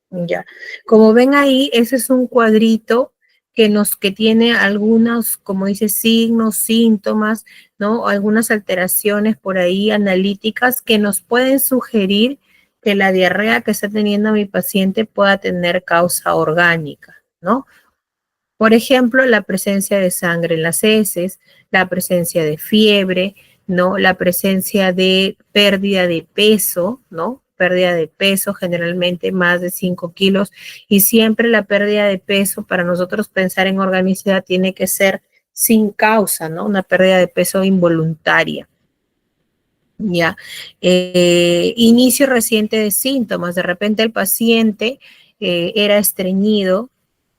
Ya, como ven ahí, ese es un cuadrito que tiene algunos, como dice, signos, síntomas, ¿no? Algunas alteraciones por ahí analíticas que nos pueden sugerir que la diarrea que está teniendo mi paciente pueda tener causa orgánica, ¿no? Por ejemplo, la presencia de sangre en las heces, la presencia de fiebre, ¿no? La presencia de pérdida de peso, ¿no? Pérdida de peso, generalmente más de 5 kilos, y siempre la pérdida de peso, para nosotros pensar en organicidad, tiene que ser sin causa, ¿no? Una pérdida de peso involuntaria. Ya, inicio reciente de síntomas. De repente el paciente era estreñido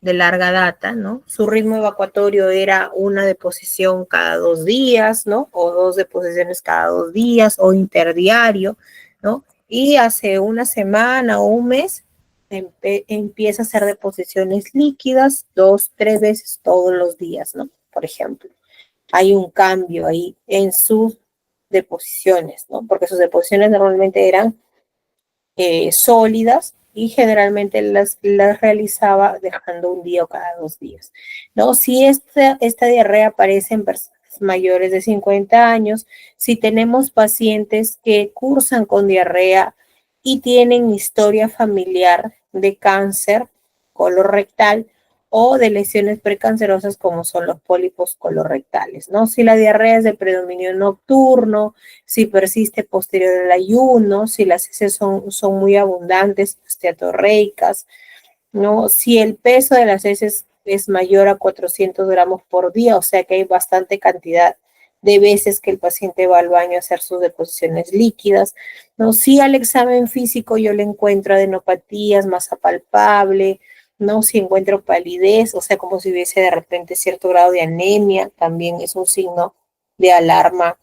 de larga data, ¿no? Su ritmo evacuatorio era una deposición cada 2 días, ¿no? O 2 deposiciones cada 2 días o interdiario, ¿no? Y hace una semana o un mes empieza a hacer deposiciones líquidas 2, 3 veces todos los días, ¿no? Por ejemplo, hay un cambio ahí en sus deposiciones, ¿no? Porque sus deposiciones normalmente eran sólidas y generalmente las realizaba dejando un día o cada 2 días, ¿no? Si esta diarrea aparece en personas mayores de 50 años, si tenemos pacientes que cursan con diarrea y tienen historia familiar de cáncer colorectal o de lesiones precancerosas como son los pólipos colorectales, ¿no? Si la diarrea es de predominio nocturno, si persiste posterior al ayuno, si las heces son muy abundantes, esteatorreicas, ¿no? Si el peso de las heces es mayor a 400 gramos por día, o sea que hay bastante cantidad de veces que el paciente va al baño a hacer sus deposiciones líquidas, ¿no? Si al examen físico yo le encuentro adenopatías, masa palpable, ¿no? Si encuentro palidez, o sea, como si hubiese de repente cierto grado de anemia, también es un signo de alarma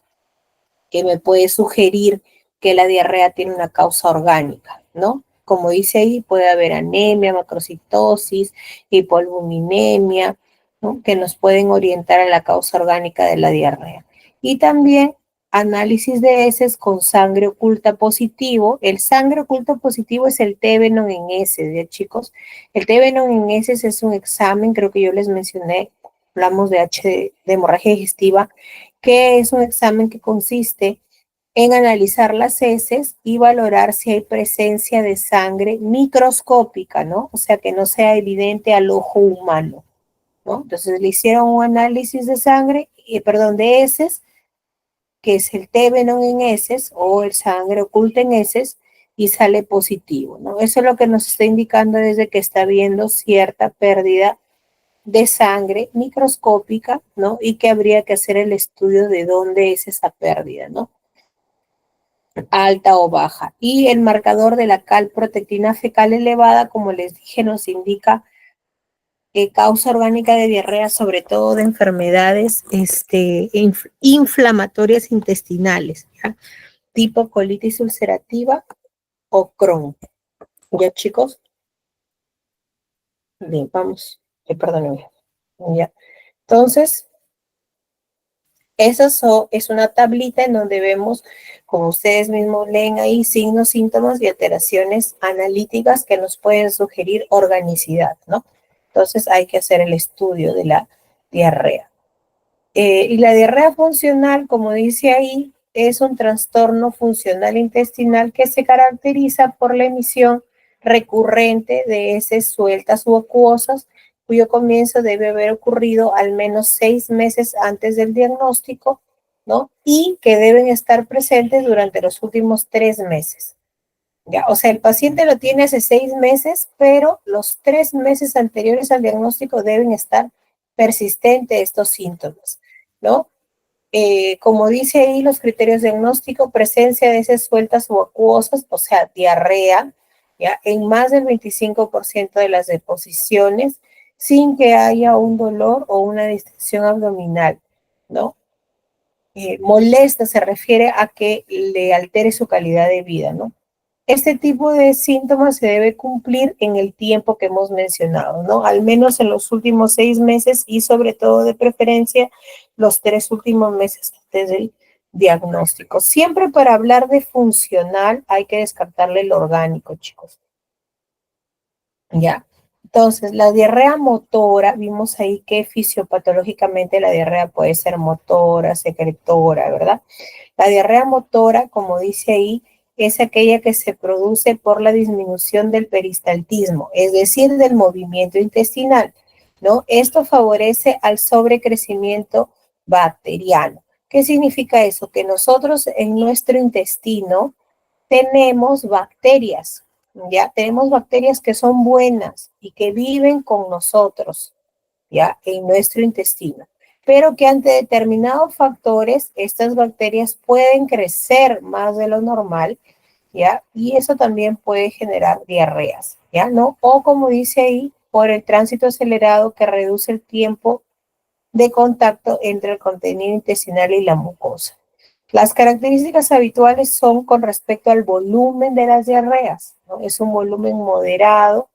que me puede sugerir que la diarrea tiene una causa orgánica, ¿no? Como dice ahí, puede haber anemia, macrocitosis, hipoalbuminemia, ¿no? Que nos pueden orientar a la causa orgánica de la diarrea. Y también análisis de heces con sangre oculta positivo. El sangre oculta positivo es el T-Venon en heces, ¿ya, chicos? El T-Venon en heces es un examen, creo que yo les mencioné, hablamos de hemorragia digestiva, que es un examen que consiste en analizar las heces y valorar si hay presencia de sangre microscópica, ¿no? O sea, que no sea evidente al ojo humano, ¿no? Entonces le hicieron un análisis de sangre, de heces, que es el T-Venon en heces o el sangre oculta en heces, y sale positivo, ¿no? Eso es lo que nos está indicando desde que está habiendo cierta pérdida de sangre microscópica, ¿no? Y que habría que hacer el estudio de dónde es esa pérdida, ¿no? Alta o baja. Y el marcador de la calprotectina fecal elevada, como les dije, nos indica causa orgánica de diarrea, sobre todo de enfermedades inflamatorias intestinales, ¿ya? Tipo colitis ulcerativa o Crohn. ¿Ya, chicos? Bien, vamos. Perdónenme. Ya. Entonces, es una tablita en donde vemos, como ustedes mismos leen ahí, signos, síntomas y alteraciones analíticas que nos pueden sugerir organicidad, ¿no? Entonces hay que hacer el estudio de la diarrea. Y la diarrea funcional, como dice ahí, es un trastorno funcional intestinal que se caracteriza por la emisión recurrente de heces sueltas u acuosas, cuyo comienzo debe haber ocurrido al menos 6 meses antes del diagnóstico, ¿no? Y que deben estar presentes durante los últimos 3 meses. ¿Ya? O sea, el paciente lo tiene hace 6 meses, pero los 3 meses anteriores al diagnóstico deben estar persistentes estos síntomas, ¿no? Como dice ahí, los criterios diagnósticos, presencia de heces sueltas o acuosas, o sea, diarrea, ¿ya? En más del 25% de las deposiciones, sin que haya un dolor o una distensión abdominal, ¿no? Molesta se refiere a que le altere su calidad de vida, ¿no? Este tipo de síntomas se debe cumplir en el tiempo que hemos mencionado, ¿no? Al menos en los últimos 6 meses y sobre todo de preferencia los 3 últimos meses antes del diagnóstico. Siempre para hablar de funcional hay que descartarle el orgánico, chicos. ¿Ya? Entonces, la diarrea motora, vimos ahí que fisiopatológicamente la diarrea puede ser motora, secretora, ¿verdad? La diarrea motora, como dice ahí, es aquella que se produce por la disminución del peristaltismo, es decir, del movimiento intestinal, ¿no? Esto favorece al sobrecrecimiento bacteriano. ¿Qué significa eso? Que nosotros en nuestro intestino tenemos bacterias, ¿ya? Tenemos bacterias que son buenas y que viven con nosotros, ¿ya? En nuestro intestino. Pero que ante determinados factores, estas bacterias pueden crecer más de lo normal, ¿ya? Y eso también puede generar diarreas, ¿ya? ¿No? O como dice ahí, por el tránsito acelerado que reduce el tiempo de contacto entre el contenido intestinal y la mucosa. Las características habituales son con respecto al volumen de las diarreas, ¿no? Es un volumen moderado,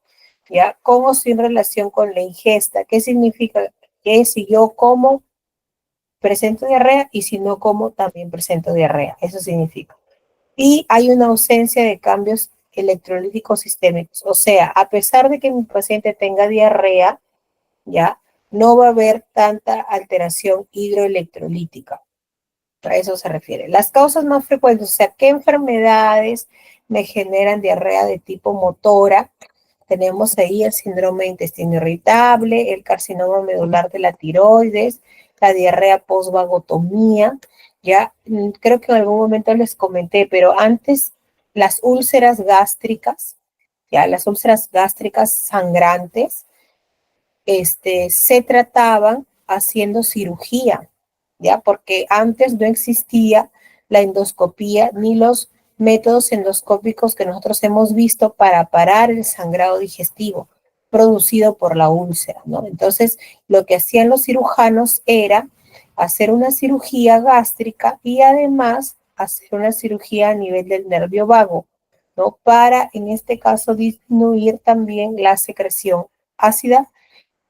¿ya? Con o sin relación con la ingesta. ¿Qué significa? Que si yo como, presento diarrea y si no como, también presento diarrea. Eso significa. Y hay una ausencia de cambios electrolíticos sistémicos. O sea, a pesar de que mi paciente tenga diarrea, ¿ya? No va a haber tanta alteración hidroelectrolítica. A eso se refiere. Las causas más frecuentes, o sea, ¿qué enfermedades me generan diarrea de tipo motora? Tenemos ahí el síndrome de intestino irritable, el carcinoma medular de la tiroides, la diarrea postvagotomía. Ya creo que en algún momento les comenté, pero antes las úlceras gástricas, ya las úlceras gástricas sangrantes, se trataban haciendo cirugía, ¿ya? Porque antes no existía la endoscopía ni los métodos endoscópicos que nosotros hemos visto para parar el sangrado digestivo producido por la úlcera, ¿no? Entonces, lo que hacían los cirujanos era hacer una cirugía gástrica y además hacer una cirugía a nivel del nervio vago, ¿no? Para, en este caso, disminuir también la secreción ácida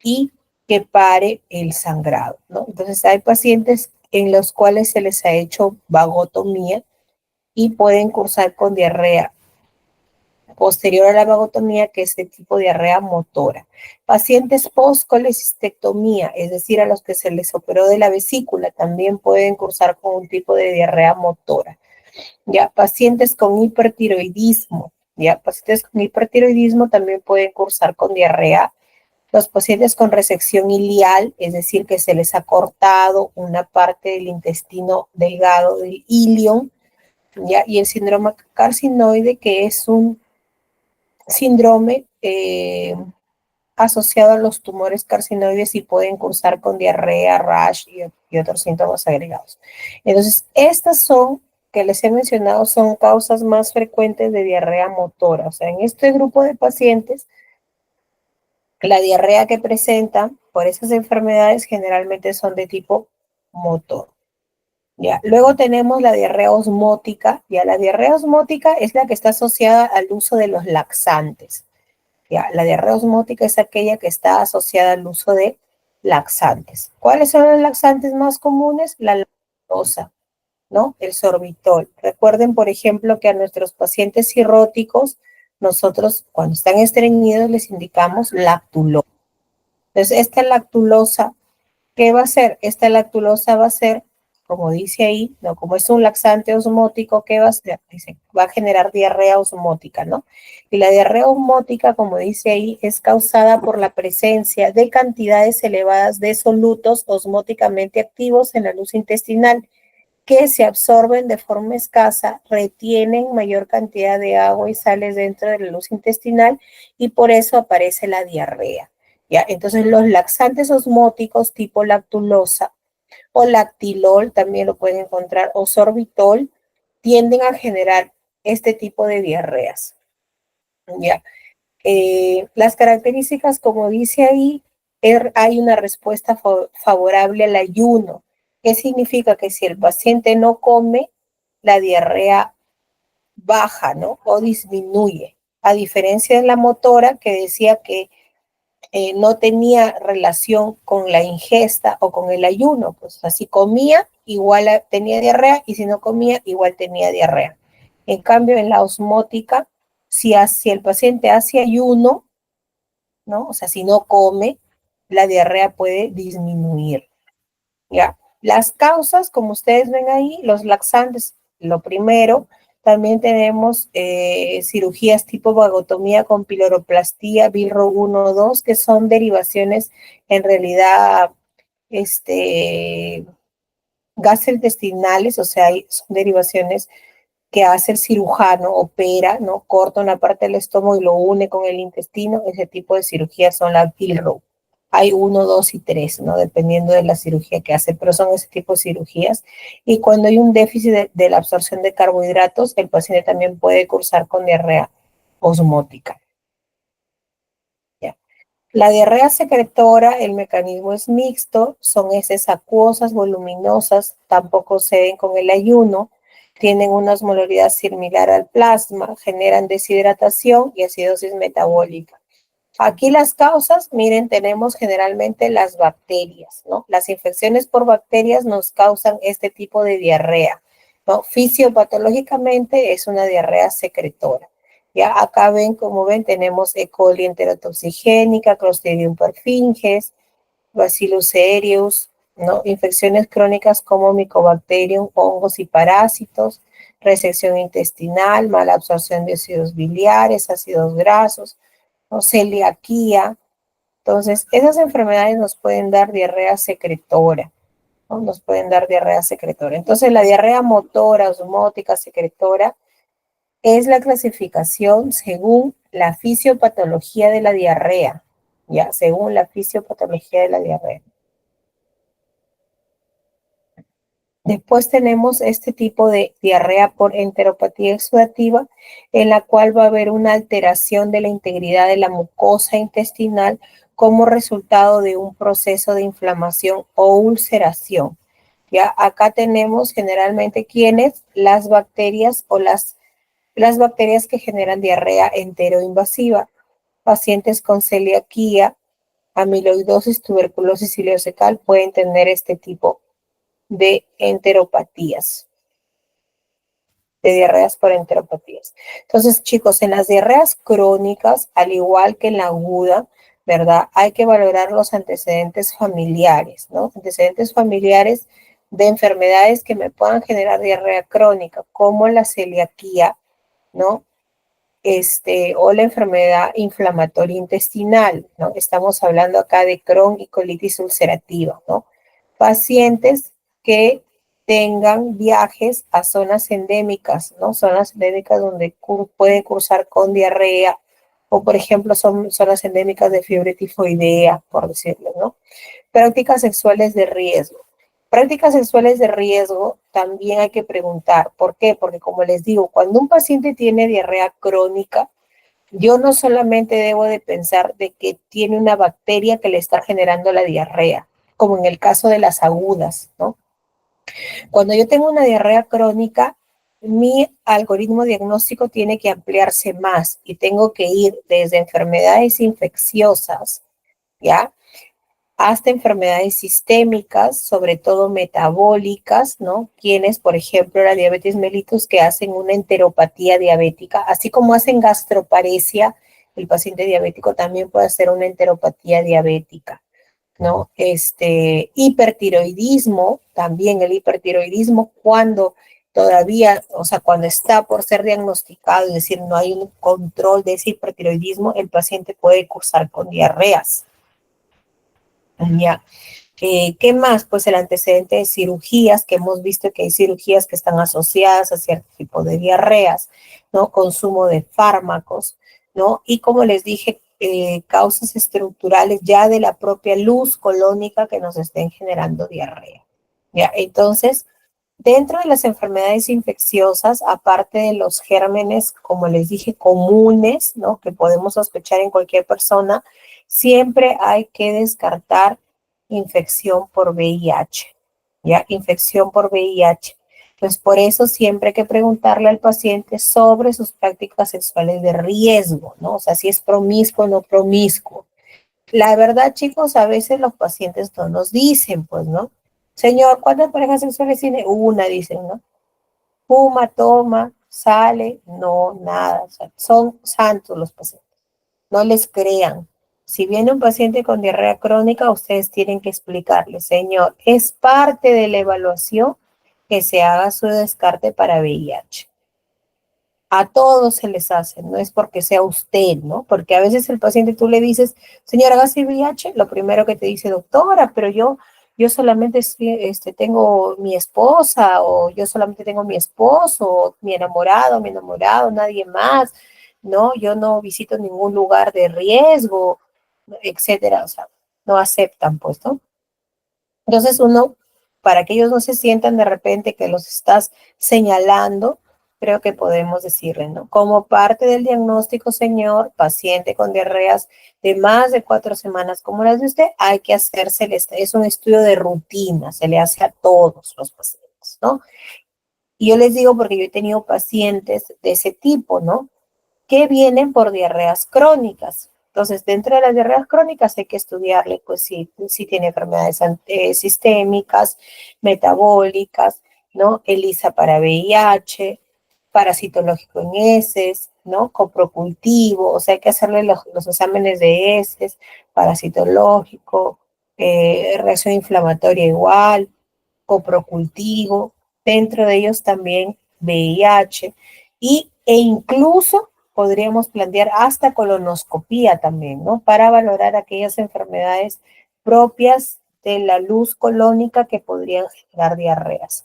y que pare el sangrado, ¿no? Entonces hay pacientes en los cuales se les ha hecho vagotomía y pueden cursar con diarrea posterior a la vagotomía, que es de tipo diarrea motora. Pacientes post-colecistectomía, es decir, a los que se les operó de la vesícula, también pueden cursar con un tipo de diarrea motora. Ya, pacientes con hipertiroidismo, ya, pacientes con hipertiroidismo también pueden cursar con diarrea. Los pacientes con resección ilial, es decir, que se les ha cortado una parte del intestino delgado del ilion, ¿ya? Y el síndrome carcinoide, que es un síndrome asociado a los tumores carcinoides y pueden cursar con diarrea, rash y otros síntomas agregados. Entonces, estas son, que les he mencionado, son causas más frecuentes de diarrea motora. O sea, en este grupo de pacientes, La diarrea que presentan por esas enfermedades generalmente son de tipo motor. Ya. Luego tenemos la diarrea osmótica. Ya, la diarrea osmótica es la que está asociada al uso de los laxantes. Ya, la diarrea osmótica es aquella que está asociada al uso de laxantes. ¿Cuáles son los laxantes más comunes? La lactosa, ¿no? El sorbitol. Recuerden, por ejemplo, que a nuestros pacientes cirróticos, nosotros cuando están estreñidos les indicamos lactulosa. Entonces, esta lactulosa, ¿qué va a hacer? Esta lactulosa va a ser, como dice ahí, ¿no? Como es un laxante osmótico, ¿qué va a hacer? Dice, va a generar diarrea osmótica, ¿no? Y la diarrea osmótica, como dice ahí, es causada por la presencia de cantidades elevadas de solutos osmóticamente activos en la luz intestinal que se absorben de forma escasa, retienen mayor cantidad de agua y sales dentro de la luz intestinal y por eso aparece la diarrea. ¿Ya? Entonces los laxantes osmóticos tipo lactulosa o lactilol también lo pueden encontrar o sorbitol tienden a generar este tipo de diarreas. ¿Ya? Las características, como dice ahí, hay una respuesta favorable al ayuno. ¿Qué significa? Que si el paciente no come, la diarrea baja, ¿no? O disminuye. A diferencia de la motora que decía que no tenía relación con la ingesta o con el ayuno. Pues así comía, igual tenía diarrea, y si no comía, igual tenía diarrea. En cambio, en la osmótica, si el paciente hace ayuno, ¿no? O sea, si no come, la diarrea puede disminuir, ¿ya? Las causas, como ustedes ven ahí, los laxantes, lo primero, también tenemos cirugías tipo vagotomía con piloroplastia, Bilro 1 o 2, que son derivaciones en realidad gastrointestinales, o sea, son derivaciones que hace el cirujano, opera, ¿no? Corta una parte del estómago y lo une con el intestino. Ese tipo de cirugías son las Pilrow. Hay uno, dos y tres, ¿no? Dependiendo de la cirugía que hace, pero son ese tipo de cirugías. Y cuando hay un déficit de la absorción de carbohidratos, el paciente también puede cursar con diarrea osmótica. ¿Ya? La diarrea secretora, el mecanismo es mixto, son heces acuosas, voluminosas, tampoco ceden con el ayuno, tienen una osmolaridad similar al plasma, generan deshidratación y acidosis metabólica. Aquí las causas, miren, tenemos generalmente las bacterias, ¿no? Las infecciones por bacterias nos causan este tipo de diarrea, ¿no? Fisiopatológicamente es una diarrea secretora. Ya acá ven, como ven, tenemos E. coli enterotoxigénica, Clostridium perfringens, Bacillus cereus, ¿no? Infecciones crónicas como Mycobacterium, hongos y parásitos, resección intestinal, mala absorción de ácidos biliares, ácidos grasos, ¿no? Celiaquía. Entonces, esas enfermedades nos pueden dar diarrea secretora, ¿no? Nos pueden dar diarrea secretora. Entonces, la diarrea motora, osmótica, secretora, es la clasificación según la fisiopatología de la diarrea, ¿ya? Según la fisiopatología de la diarrea. Después tenemos este tipo de diarrea por enteropatía exudativa, en la cual va a haber una alteración de la integridad de la mucosa intestinal como resultado de un proceso de inflamación o ulceración. Ya acá tenemos generalmente quienes las bacterias o las bacterias que generan diarrea enteroinvasiva, pacientes con celiaquía, amiloidosis, tuberculosis ileocecal pueden tener este tipo de enteropatías, de diarreas por enteropatías. Entonces, chicos, en las diarreas crónicas, al igual que en la aguda, ¿verdad? Hay que valorar los antecedentes familiares, ¿no? Antecedentes familiares de enfermedades que me puedan generar diarrea crónica, como la celiaquía, ¿no? O la enfermedad inflamatoria intestinal, ¿no? Estamos hablando acá de Crohn y colitis ulcerativa, ¿no? Pacientes que tengan viajes a zonas endémicas, ¿no? Zonas endémicas donde pueden cursar con diarrea, o por ejemplo son zonas endémicas de fiebre tifoidea, por decirlo, ¿no? Prácticas sexuales de riesgo. Prácticas sexuales de riesgo también hay que preguntar. ¿Por qué? Porque como les digo, cuando un paciente tiene diarrea crónica, yo no solamente debo de pensar de que tiene una bacteria que le está generando la diarrea, como en el caso de las agudas, ¿no? Cuando yo tengo una diarrea crónica, mi algoritmo diagnóstico tiene que ampliarse más y tengo que ir desde enfermedades infecciosas, ¿ya? Hasta enfermedades sistémicas, sobre todo metabólicas, ¿no? Quienes, por ejemplo, la diabetes mellitus, que hacen una enteropatía diabética, así como hacen gastroparesia, el paciente diabético también puede hacer una enteropatía diabética, ¿no? Hipertiroidismo, también el hipertiroidismo cuando todavía, o sea, cuando está por ser diagnosticado, es decir, no hay un control de ese hipertiroidismo, el paciente puede cursar con diarreas. Ya. ¿Qué más? Pues el antecedente de cirugías, que hemos visto que hay cirugías que están asociadas a cierto tipo de diarreas, ¿no? Consumo de fármacos, ¿no? Y como les dije, causas estructurales ya de la propia luz colónica que nos estén generando diarrea. ¿Ya? Entonces, dentro de las enfermedades infecciosas, aparte de los gérmenes, como les dije, comunes, ¿no? Que podemos sospechar en cualquier persona, siempre hay que descartar infección por VIH, ¿ya? Infección por VIH. Pues por eso siempre hay que preguntarle al paciente sobre sus prácticas sexuales de riesgo, ¿no? O sea, si es promiscuo o no promiscuo. La verdad, chicos, a veces los pacientes no nos dicen, pues, ¿no? Señor, ¿cuántas parejas sexuales tiene? Una, dicen, ¿no? Fuma, toma, sale, no, nada. O sea, son santos los pacientes. No les crean. Si viene un paciente con diarrea crónica, ustedes tienen que explicarle, señor, es parte de la evaluación que se haga su descarte para VIH. A todos se les hace, no es porque sea usted, ¿no? Porque a veces el paciente tú le dices, señora, haga VIH, lo primero que te dice, doctora, pero yo solamente tengo mi esposa, o yo solamente tengo mi esposo, o mi enamorado, nadie más, ¿no? Yo no visito ningún lugar de riesgo, etcétera, o sea, no aceptan, pues, ¿no? Entonces uno, para que ellos no se sientan de repente que los estás señalando, creo que podemos decirle, ¿no? Como parte del diagnóstico, señor, paciente con diarreas de más de 4 semanas como las de usted, hay que hacerse, es un estudio de rutina, se le hace a todos los pacientes, ¿no? Y yo les digo porque yo he tenido pacientes de ese tipo, ¿no? Que vienen por diarreas crónicas. Entonces, dentro de las diarreas crónicas hay que estudiarle, pues, si tiene enfermedades sistémicas, metabólicas, ¿no? ELISA para VIH, parasitológico en heces, ¿no? Coprocultivo, o sea, hay que hacerle los exámenes de heces, parasitológico, reacción inflamatoria igual, coprocultivo, dentro de ellos también VIH, e incluso podríamos plantear hasta colonoscopía también, ¿no? Para valorar aquellas enfermedades propias de la luz colónica que podrían generar diarreas.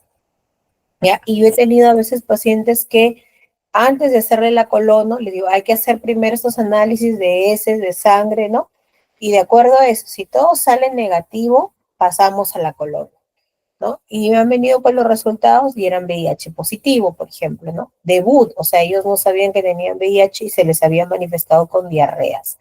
¿Ya? Y yo he tenido a veces pacientes que antes de hacerle la colono, le digo, hay que hacer primero estos análisis de heces, de sangre, ¿no? Y de acuerdo a eso, si todo sale negativo, pasamos a la colono, ¿no? Y me han venido con los resultados y eran VIH positivo, por ejemplo, ¿no? Debut, o sea, ellos no sabían que tenían VIH y se les había manifestado con diarreas.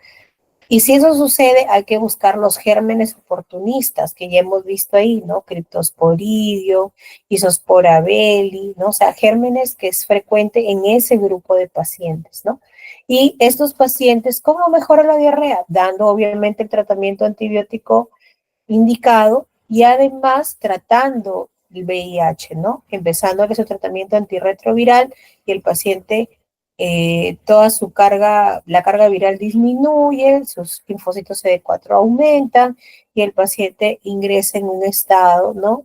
Y si eso sucede, hay que buscar los gérmenes oportunistas que ya hemos visto ahí, ¿no? Criptosporidio, Isospora belli, ¿no? O sea, gérmenes que es frecuente en ese grupo de pacientes, ¿no? Y estos pacientes, ¿cómo mejora la diarrea? Dando obviamente el tratamiento antibiótico indicado y además tratando el VIH, ¿no? Empezando su tratamiento antirretroviral y el paciente, toda su carga, la carga viral disminuye, sus linfocitos CD4 aumentan y el paciente ingresa en un estado, ¿no?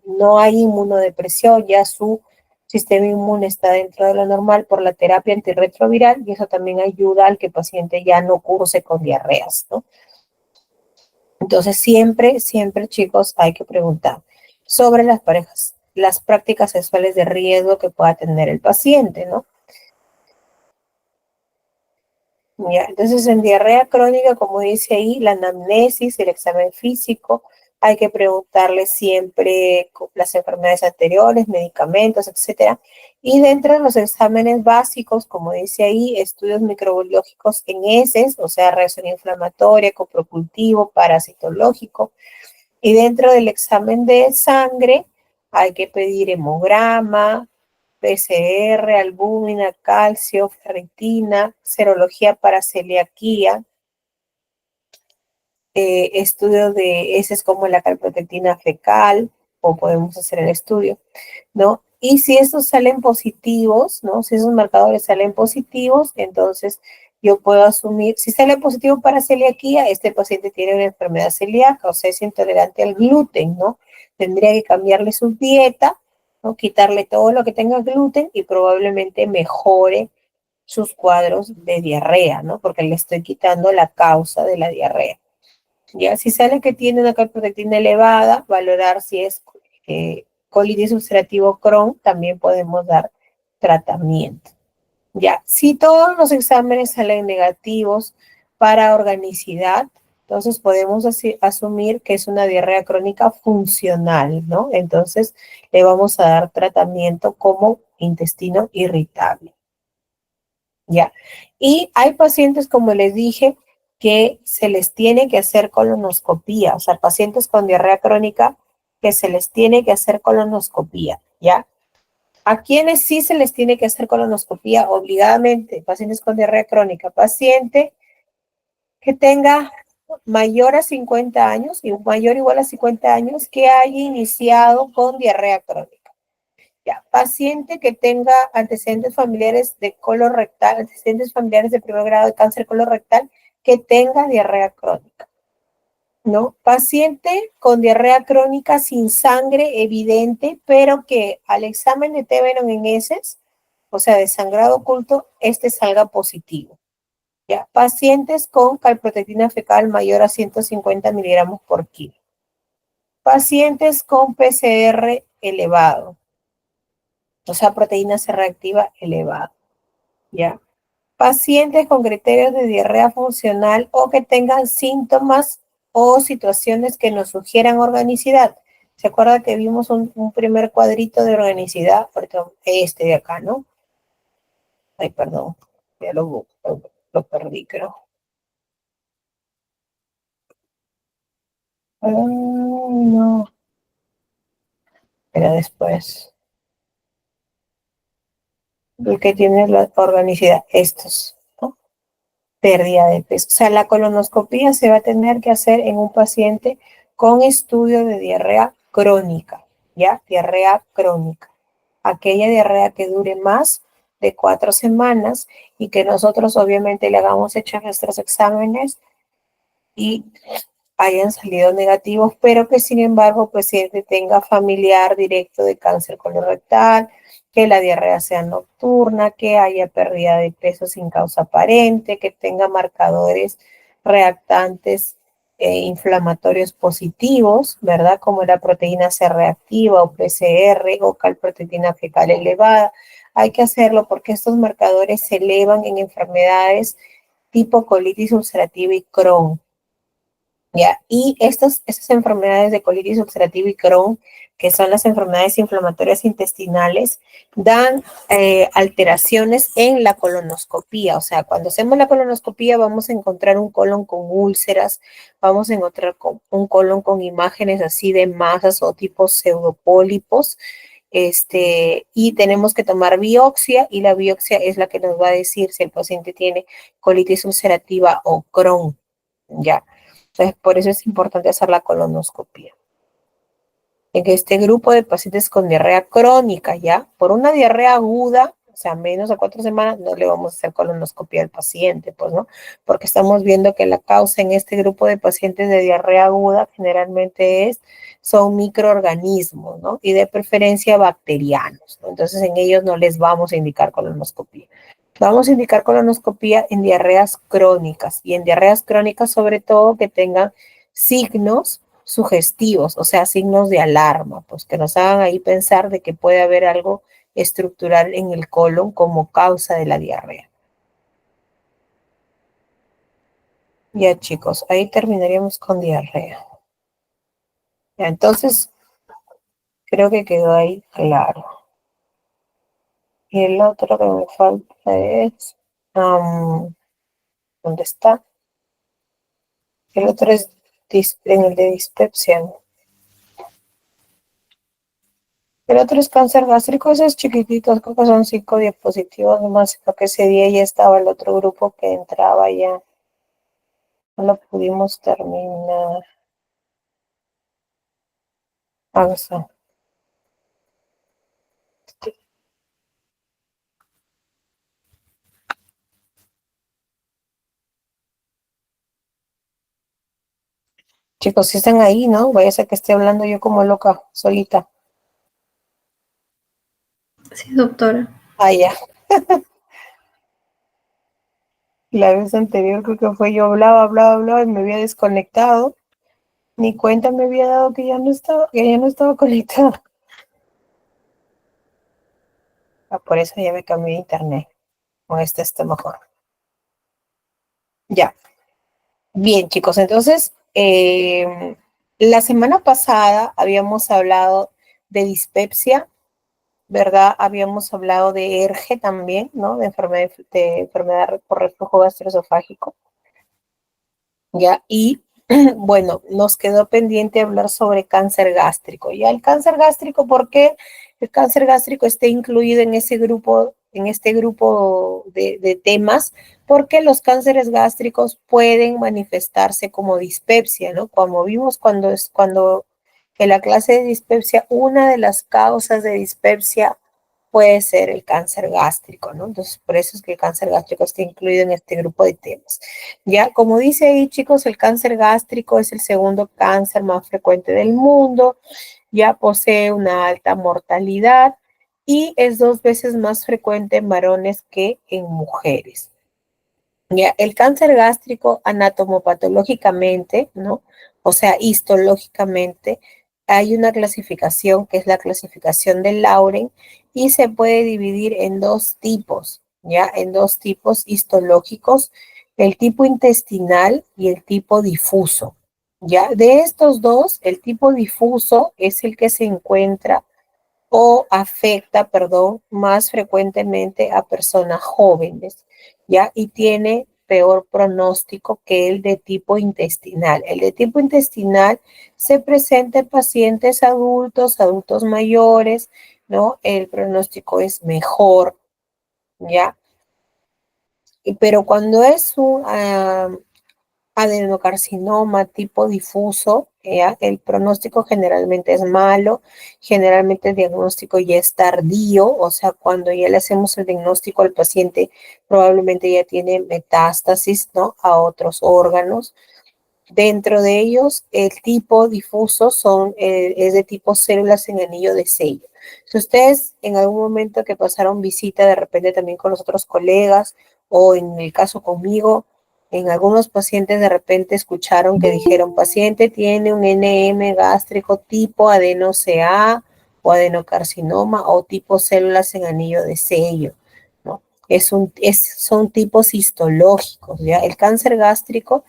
No hay inmunodepresión, ya su sistema inmune está dentro de lo normal por la terapia antirretroviral y eso también ayuda al que el paciente ya no curse con diarreas, ¿no? Entonces, siempre, siempre, chicos, hay que preguntar sobre las parejas, las prácticas sexuales de riesgo que pueda tener el paciente, ¿no? Ya, entonces, en diarrea crónica, como dice ahí, la anamnesis, el examen físico, Hay que preguntarle siempre las enfermedades anteriores, medicamentos, etcétera. Y dentro de los exámenes básicos, como dice ahí, estudios microbiológicos en heces, o sea, reacción inflamatoria, coprocultivo, parasitológico. Y dentro del examen de sangre hay que pedir hemograma, PCR, albúmina, calcio, ferritina, serología para celiaquía, estudios de heces como la calprotectina fecal, o podemos hacer el estudio, ¿no? Y si estos salen positivos, ¿no? Si esos marcadores salen positivos, entonces yo puedo asumir, si sale positivo para celiaquía, este paciente tiene una enfermedad celíaca, o sea, es intolerante al gluten, ¿no? Tendría que cambiarle su dieta, ¿no? Quitarle todo lo que tenga gluten y probablemente mejore sus cuadros de diarrea, ¿no? Porque le estoy quitando la causa de la diarrea. Ya, si sale que tiene una calprotectina elevada, valorar si es colitis ulcerativo Crohn, también podemos dar tratamiento. Ya, si todos los exámenes salen negativos para organicidad, entonces podemos asumir que es una diarrea crónica funcional, ¿no? Entonces le vamos a dar tratamiento como intestino irritable. Ya. Y hay pacientes, como les dije, que se les tiene que hacer colonoscopía, o sea, pacientes con diarrea crónica que se les tiene que hacer colonoscopía, ¿ya? ¿A quienes sí se les tiene que hacer colonoscopía obligadamente? Pacientes con diarrea crónica, paciente que tenga mayor a 50 años y mayor o igual a 50 años que haya iniciado con diarrea crónica. Ya, paciente que tenga antecedentes familiares de colorectal, antecedentes familiares de primer grado de cáncer colorectal, que tenga diarrea crónica, ¿no? Paciente con diarrea crónica sin sangre evidente, pero que al examen de T-Venom en heces, o sea, de sangrado oculto, este salga positivo. Ya, pacientes con calprotectina fecal mayor a 150 miligramos por kilo. Pacientes con PCR elevado, o sea, proteína C reactiva elevada, ¿ya? Pacientes con criterios de diarrea funcional o que tengan síntomas o situaciones que nos sugieran organicidad. ¿Se acuerda que vimos un primer cuadrito de organicidad? Este de acá, ¿no? Ay, perdón, ya lo perdí, creo. No, pero después. El que tiene la organicidad, estos, ¿no? Pérdida de peso. O sea, la colonoscopia se va a tener que hacer en un paciente con estudio de diarrea crónica, ¿ya? Diarrea crónica. Aquella diarrea que dure más de 4 semanas y que nosotros obviamente le hagamos hechos nuestros exámenes y hayan salido negativos, pero que sin embargo el paciente tenga familiar directo de cáncer colorectal, que la diarrea sea nocturna, que haya pérdida de peso sin causa aparente, que tenga marcadores reactantes inflamatorios positivos, ¿verdad? Como la proteína C reactiva o PCR o calprotectina fecal elevada. Hay que hacerlo porque estos marcadores se elevan en enfermedades tipo colitis ulcerativa y Crohn. ¿Ya? Y estas enfermedades de colitis ulcerativa y Crohn, que son las enfermedades inflamatorias intestinales, dan alteraciones en la colonoscopía. O sea, cuando hacemos la colonoscopía vamos a encontrar un colon con úlceras, vamos a encontrar un colon con imágenes así de masas o tipos pseudopólipos. Y tenemos que tomar biopsia y la biopsia es la que nos va a decir si el paciente tiene colitis ulcerativa o Crohn, ¿ya? Entonces, por eso es importante hacer la colonoscopia. En este grupo de pacientes con diarrea crónica, ¿ya? Por una diarrea aguda, o sea, menos de 4 semanas, no le vamos a hacer colonoscopia al paciente, pues, ¿no? Porque estamos viendo que la causa en este grupo de pacientes de diarrea aguda generalmente son microorganismos, ¿no? Y de preferencia bacterianos, ¿no? Entonces, en ellos no les vamos a indicar colonoscopia. Vamos a indicar colonoscopia en diarreas crónicas y en diarreas crónicas sobre todo que tengan signos sugestivos, o sea, signos de alarma, pues que nos hagan ahí pensar de que puede haber algo estructural en el colon como causa de la diarrea. Ya chicos, ahí terminaríamos con diarrea. Ya, entonces, creo que quedó ahí claro. Y el otro que me falta es, ¿dónde está? El otro es en el de dispepsia, ¿no? El otro es cáncer gástrico, esos chiquititos, creo que son 5 diapositivas nomás, creo que ese día ya estaba el otro grupo que entraba ya, no lo pudimos terminar. Avanza. Chicos, si están ahí, ¿no? Vaya a ser que esté hablando yo como loca, solita. Sí, doctora. Ah, ya. La vez anterior creo que fue yo hablaba y me había desconectado. Ni cuenta me había dado que ya no estaba conectada. Ah, por eso ya me cambié de internet. Con este está mejor. Ya. Bien, chicos, entonces, la semana pasada habíamos hablado de dispepsia, ¿verdad? Habíamos hablado de ERGE también, ¿no? De enfermedad por reflujo gastroesofágico, ¿ya? Y bueno, nos quedó pendiente hablar sobre cáncer gástrico. Ya el cáncer gástrico, ¿por qué el cáncer gástrico esté incluido en ese grupo, en este grupo de temas? Porque los cánceres gástricos pueden manifestarse como dispepsia, ¿no? Como vimos cuando en la clase de dispepsia, una de las causas de dispepsia puede ser el cáncer gástrico, ¿no? Entonces, por eso es que el cáncer gástrico está incluido en este grupo de temas. Ya, como dice ahí, chicos, el cáncer gástrico es el segundo cáncer más frecuente del mundo, ya posee una alta mortalidad y es 2 veces más frecuente en varones que en mujeres. Ya, el cáncer gástrico anatomopatológicamente, ¿no? O sea, histológicamente, hay una clasificación que es la clasificación de Lauren y se puede dividir en 2 tipos, ¿ya? En 2 tipos histológicos, el tipo intestinal y el tipo difuso, ¿ya? De estos dos, el tipo difuso es el que se encuentra o afecta, perdón, más frecuentemente a personas jóvenes, ¿ya? Y tiene peor pronóstico que el de tipo intestinal. El de tipo intestinal se presenta en pacientes adultos, adultos mayores, ¿no? El pronóstico es mejor, ¿ya? Pero cuando es un adenocarcinoma tipo difuso, el pronóstico generalmente es malo, generalmente el diagnóstico ya es tardío, o sea, cuando ya le hacemos el diagnóstico al paciente probablemente ya tiene metástasis, ¿no? A otros órganos. Dentro de ellos, el tipo difuso es de tipo células en anillo de sello. Si ustedes en algún momento que pasaron visita de repente también con los otros colegas o en el caso conmigo, en algunos pacientes de repente escucharon que dijeron paciente tiene un NM gástrico tipo adeno-CA o adenocarcinoma o tipo células en anillo de sello, ¿no? Son tipos histológicos, ¿ya? El cáncer gástrico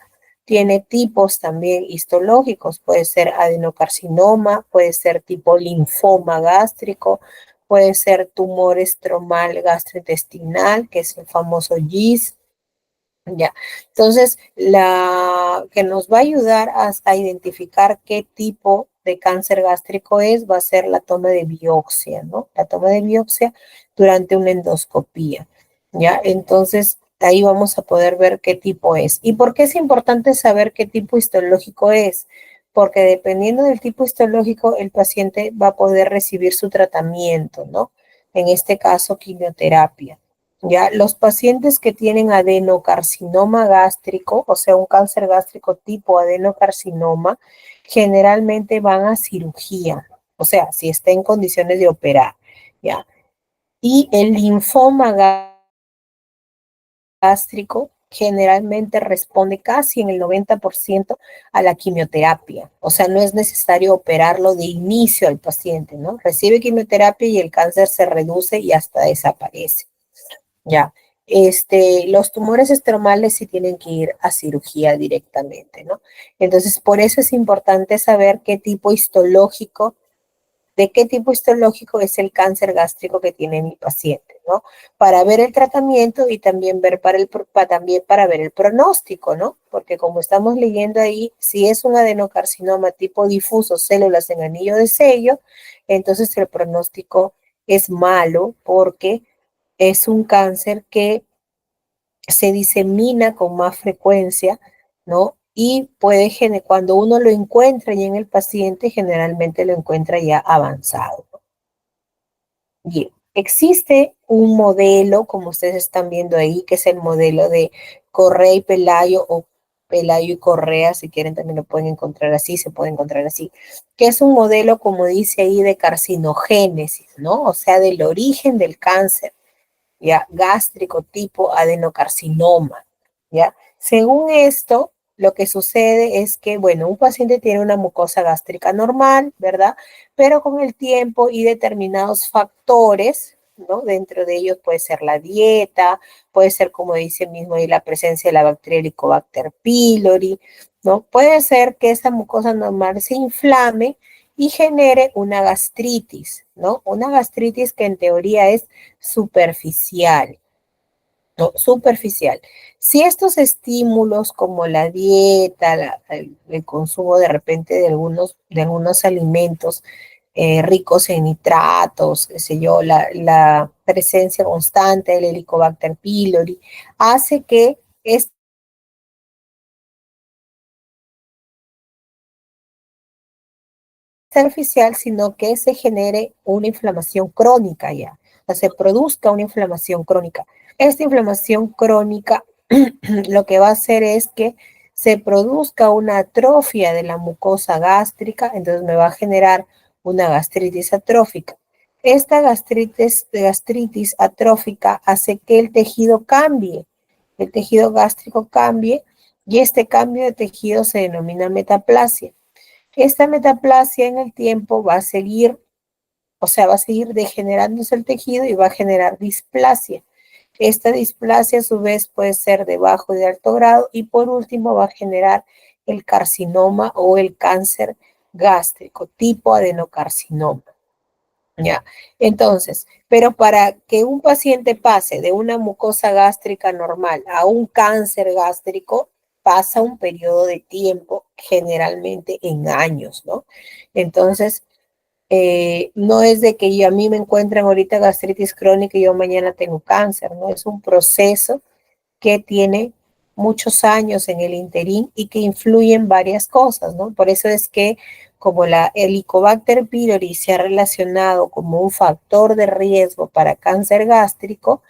tiene tipos también histológicos, puede ser adenocarcinoma, puede ser tipo linfoma gástrico, puede ser tumor estromal gastrointestinal, que es el famoso GIS, ya. Entonces, la que nos va a ayudar a identificar qué tipo de cáncer gástrico va a ser la toma de biopsia, ¿no? La toma de biopsia durante una endoscopía, ¿ya? Entonces, ahí vamos a poder ver qué tipo es. ¿Y por qué es importante saber qué tipo histológico es? Porque dependiendo del tipo histológico, el paciente va a poder recibir su tratamiento, ¿no? En este caso, quimioterapia. Ya, los pacientes que tienen adenocarcinoma gástrico, o sea, un cáncer gástrico tipo adenocarcinoma, generalmente van a cirugía, o sea, si está en condiciones de operar, ¿ya? Y el linfoma gástrico generalmente responde casi en el 90% a la quimioterapia. O sea, no es necesario operarlo de inicio al paciente, ¿no? Recibe quimioterapia y el cáncer se reduce y hasta desaparece. Ya. los tumores estromales sí tienen que ir a cirugía directamente, ¿no? Entonces, por eso es importante saber de qué tipo histológico es el cáncer gástrico que tiene mi paciente, ¿no? Para ver el tratamiento y también ver también para ver el pronóstico, ¿no? Porque como estamos leyendo ahí, si es un adenocarcinoma tipo difuso, células en anillo de sello, entonces el pronóstico es malo porque es un cáncer que se disemina con más frecuencia, ¿no? Y cuando uno lo encuentra ya en el paciente, generalmente lo encuentra ya avanzado. Bien, existe un modelo, como ustedes están viendo ahí, que es el modelo de Correa y Pelayo, o Pelayo y Correa, si quieren también lo pueden encontrar así, se puede encontrar así, que es un modelo, como dice ahí, de carcinogénesis, ¿no? O sea, del origen del cáncer, ya gástrico tipo adenocarcinoma, ya. Según esto, lo que sucede es que, bueno, un paciente tiene una mucosa gástrica normal, ¿verdad? Pero con el tiempo y determinados factores, ¿no? Dentro de ellos puede ser la dieta, puede ser, como dice mismo ahí, la presencia de la bacteria Helicobacter pylori, ¿no? Puede ser que esta mucosa normal se inflame y genere una gastritis, ¿no? Una gastritis que en teoría es superficial, ¿no? Superficial. Si estos estímulos como la dieta, el consumo de repente de algunos alimentos ricos en nitratos, qué sé yo, la presencia constante del Helicobacter pylori, hace que superficial, sino que se genere una inflamación crónica ya, o sea, se produzca una inflamación crónica. Esta inflamación crónica lo que va a hacer es que se produzca una atrofia de la mucosa gástrica, entonces me va a generar una gastritis atrófica. Esta gastritis atrófica hace que el tejido cambie, el tejido gástrico cambie, y este cambio de tejido se denomina metaplasia. Esta metaplasia en el tiempo va a seguir, o sea, va a seguir degenerándose el tejido y va a generar displasia. Esta displasia a su vez puede ser de bajo y de alto grado, y por último va a generar el carcinoma o el cáncer gástrico tipo adenocarcinoma. ¿Ya? Entonces, pero para que un paciente pase de una mucosa gástrica normal a un cáncer gástrico, pasa un periodo de tiempo, generalmente en años, ¿no? Entonces, no es de que a mí me encuentran ahorita gastritis crónica y yo mañana tengo cáncer, ¿no? Es un proceso que tiene muchos años en el interín y que influyen varias cosas, ¿no? Por eso es que como la Helicobacter pylori se ha relacionado como un factor de riesgo para cáncer gástrico,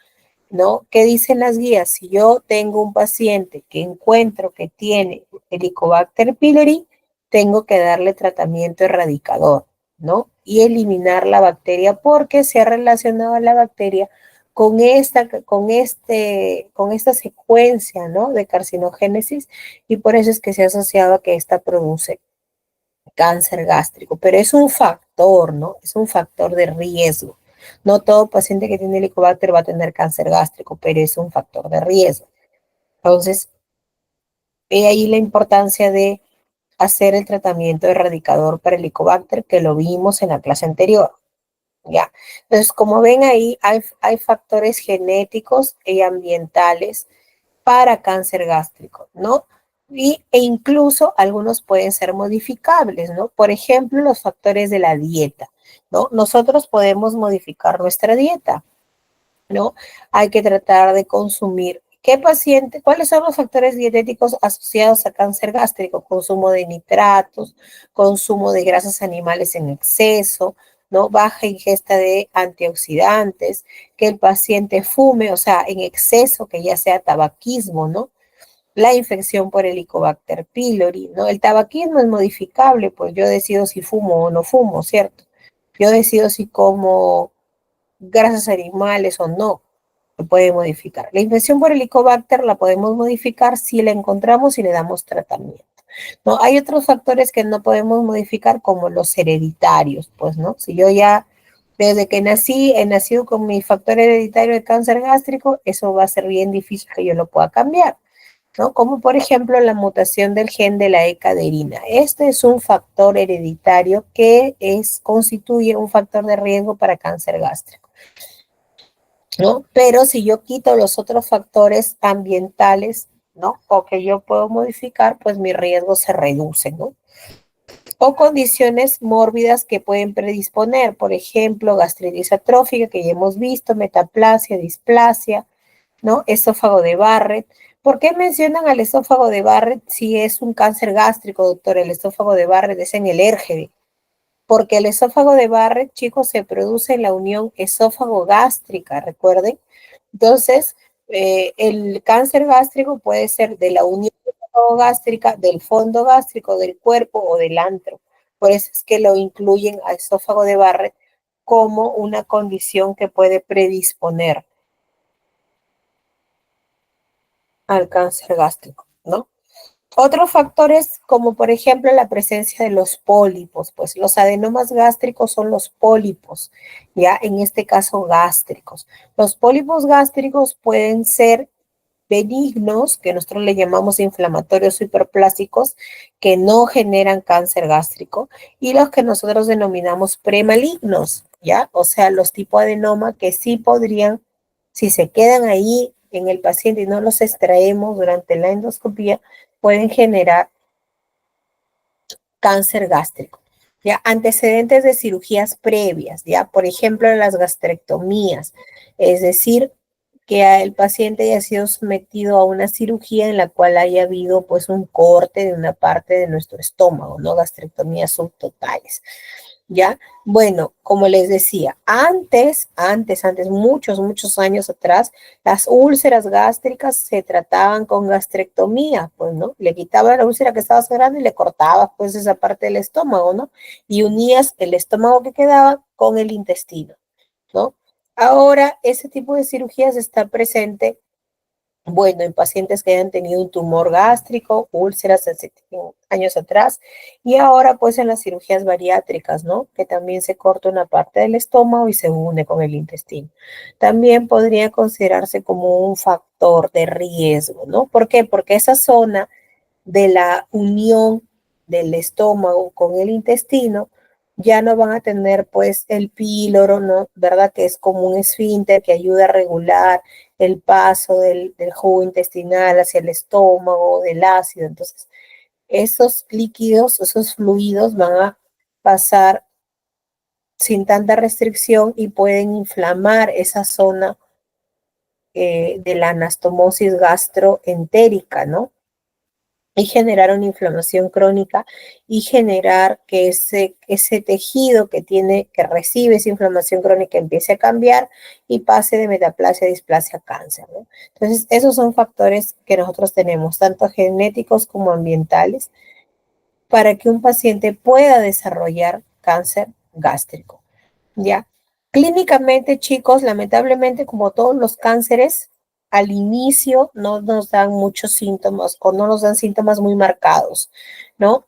¿no? ¿Qué dicen las guías? Si yo tengo un paciente que encuentro que tiene Helicobacter pylori, tengo que darle tratamiento erradicador, ¿no? Y eliminar la bacteria porque se ha relacionado la bacteria con esta secuencia, ¿no? De carcinogénesis, y por eso es que se ha asociado a que esta produce cáncer gástrico, pero es un factor, ¿no? Es un factor de riesgo. No todo paciente que tiene helicobacter va a tener cáncer gástrico, pero es un factor de riesgo. Entonces, ve ahí la importancia de hacer el tratamiento erradicador para el helicobacter, que lo vimos en la clase anterior. ¿Ya? Entonces, como ven ahí, hay factores genéticos y ambientales para cáncer gástrico, ¿no? E incluso algunos pueden ser modificables, ¿no? Por ejemplo, los factores de la dieta, ¿no? Nosotros podemos modificar nuestra dieta, ¿no? Hay que tratar de consumir. ¿Cuáles son los factores dietéticos asociados a cáncer gástrico? Consumo de nitratos, consumo de grasas animales en exceso, ¿no? Baja ingesta de antioxidantes, que el paciente fume, o sea, en exceso, que ya sea tabaquismo, ¿no? La infección por Helicobacter pylori, ¿no? El tabaquismo es modificable, pues yo decido si fumo o no fumo, ¿cierto? Yo decido si como grasas animales o no, se puede modificar. La infección por Helicobacter la podemos modificar si la encontramos y le damos tratamiento, ¿no? Hay otros factores que no podemos modificar, como los hereditarios, pues, ¿no? Si yo ya Desde que nací, he nacido con mi factor hereditario de cáncer gástrico, eso va a ser bien difícil que yo lo pueda cambiar, ¿no? Como por ejemplo la mutación del gen de la E-caderina. Este es un factor hereditario que constituye un factor de riesgo para cáncer gástrico, ¿no? Pero si yo quito los otros factores ambientales, ¿no? O que yo puedo modificar, pues mi riesgo se reduce, ¿no? O condiciones mórbidas que pueden predisponer, por ejemplo, gastritis atrófica, que ya hemos visto, metaplasia, displasia, ¿no? Esófago de Barrett. ¿Por qué mencionan al esófago de Barrett si es un cáncer gástrico, doctor? El esófago de Barrett es en el RGB. Porque el esófago de Barrett, chicos, se produce en la unión esófago-gástrica, recuerden. Entonces, el cáncer gástrico puede ser de la unión gástrica, del fondo gástrico, del cuerpo o del antro. Por eso es que lo incluyen a esófago de Barrett como una condición que puede predisponer al cáncer gástrico, ¿no? Otros factores, como por ejemplo la presencia de los pólipos, pues los adenomas gástricos son los pólipos, ya en este caso gástricos. Los pólipos gástricos pueden ser benignos, que nosotros le llamamos inflamatorios hiperplásicos, que no generan cáncer gástrico, y los que nosotros denominamos premalignos, ¿ya? O sea, los tipos adenoma que sí podrían, si se quedan ahí en el paciente y no los extraemos durante la endoscopía, pueden generar cáncer gástrico. ¿Ya? Antecedentes de cirugías previas, ¿ya? Por ejemplo, las gastrectomías, es decir, que el paciente haya sido sometido a una cirugía en la cual haya habido pues un corte de una parte de nuestro estómago, ¿no? Gastrectomías subtotales. ¿Ya? Bueno, como les decía, antes, muchos años atrás, las úlceras gástricas se trataban con gastrectomía, pues, ¿no? Le quitabas la úlcera que estaba sangrando y le cortabas, pues, esa parte del estómago, ¿no? Y unías el estómago que quedaba con el intestino, ¿no? Ahora, ese tipo de cirugías está presente, bueno, en pacientes que hayan tenido un tumor gástrico, úlceras hace años atrás, y ahora pues en las cirugías bariátricas, ¿no? Que también se corta una parte del estómago y se une con el intestino. También podría considerarse como un factor de riesgo, ¿no? ¿Por qué? Porque esa zona de la unión del estómago con el intestino, ya no van a tener pues el píloro, ¿no? ¿Verdad? Que es como un esfínter que ayuda a regular el paso del jugo intestinal hacia el estómago, del ácido. Entonces, esos líquidos, esos fluidos van a pasar sin tanta restricción y pueden inflamar esa zona de la anastomosis gastroentérica, ¿no? Y generar una inflamación crónica y generar que ese tejido que recibe esa inflamación crónica empiece a cambiar y pase de metaplasia a displasia a cáncer, ¿no? Entonces, esos son factores que nosotros tenemos, tanto genéticos como ambientales, para que un paciente pueda desarrollar cáncer gástrico. ¿Ya? Clínicamente, chicos, lamentablemente, como todos los cánceres, al inicio no nos dan muchos síntomas o no nos dan síntomas muy marcados, ¿no?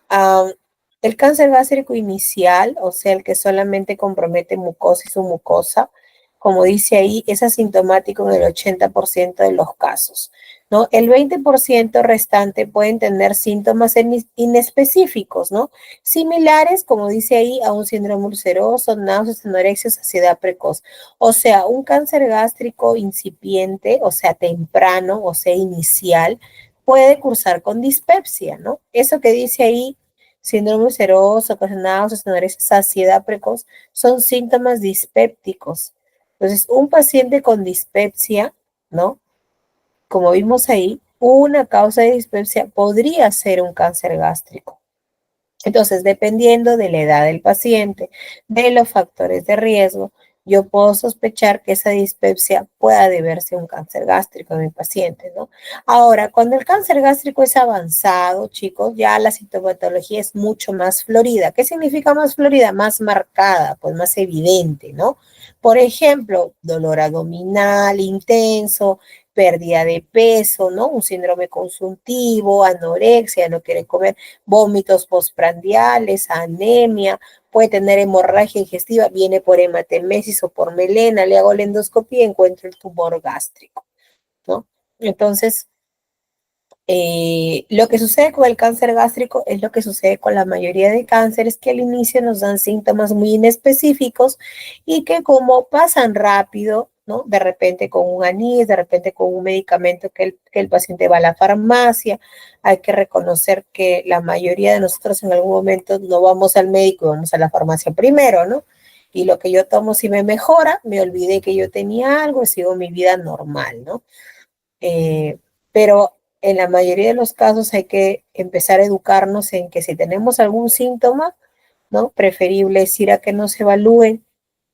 El cáncer gástrico inicial, o sea, el que solamente compromete mucosa y su mucosa, como dice ahí, es asintomático en el 80% de los casos, ¿no? El 20% restante pueden tener síntomas inespecíficos, ¿no? Similares, como dice ahí, a un síndrome ulceroso, náuseas, anorexia, saciedad precoz. O sea, un cáncer gástrico incipiente, o sea, temprano, o sea, inicial, puede cursar con dispepsia, ¿no? Eso que dice ahí, síndrome ulceroso, náuseas, anorexia, saciedad precoz, son síntomas dispépticos. Entonces, un paciente con dispepsia, ¿no? Como vimos ahí, una causa de dispepsia podría ser un cáncer gástrico. Entonces, dependiendo de la edad del paciente, de los factores de riesgo, yo puedo sospechar que esa dispepsia pueda deberse a un cáncer gástrico en mi paciente, ¿no? Ahora, cuando el cáncer gástrico es avanzado, chicos, ya la sintomatología es mucho más florida. ¿Qué significa más florida? Más marcada, pues más evidente, ¿no? Por ejemplo, dolor abdominal intenso, pérdida de peso, ¿no? Un síndrome consultivo, anorexia, no quiere comer, vómitos postprandiales, anemia, puede tener hemorragia digestiva, viene por hematemesis o por melena, le hago la endoscopía y encuentro el tumor gástrico, ¿no? Entonces, lo que sucede con el cáncer gástrico es lo que sucede con la mayoría de cánceres, que al inicio nos dan síntomas muy inespecíficos y que como pasan rápido, ¿no? De repente con un anís, de repente con un medicamento que el paciente va a la farmacia, hay que reconocer que la mayoría de nosotros en algún momento no vamos al médico y vamos a la farmacia primero, ¿no? Y lo que yo tomo si me mejora, me olvidé que yo tenía algo y sigo mi vida normal, ¿no? Pero en la mayoría de los casos hay que empezar a educarnos en que si tenemos algún síntoma, ¿no? Preferible es ir a que nos evalúen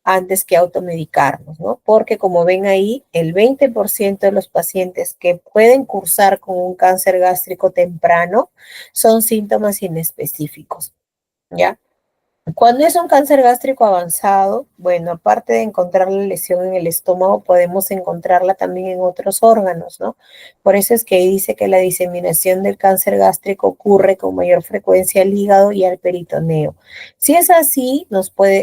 antes que automedicarnos, ¿no? Porque como ven ahí, el 20% de los pacientes que pueden cursar con un cáncer gástrico temprano son síntomas inespecíficos, ¿ya? Cuando es un cáncer gástrico avanzado, bueno, aparte de encontrar la lesión en el estómago, podemos encontrarla también en otros órganos, ¿no? Por eso es que dice que la diseminación del cáncer gástrico ocurre con mayor frecuencia al hígado y al peritoneo. Si es así,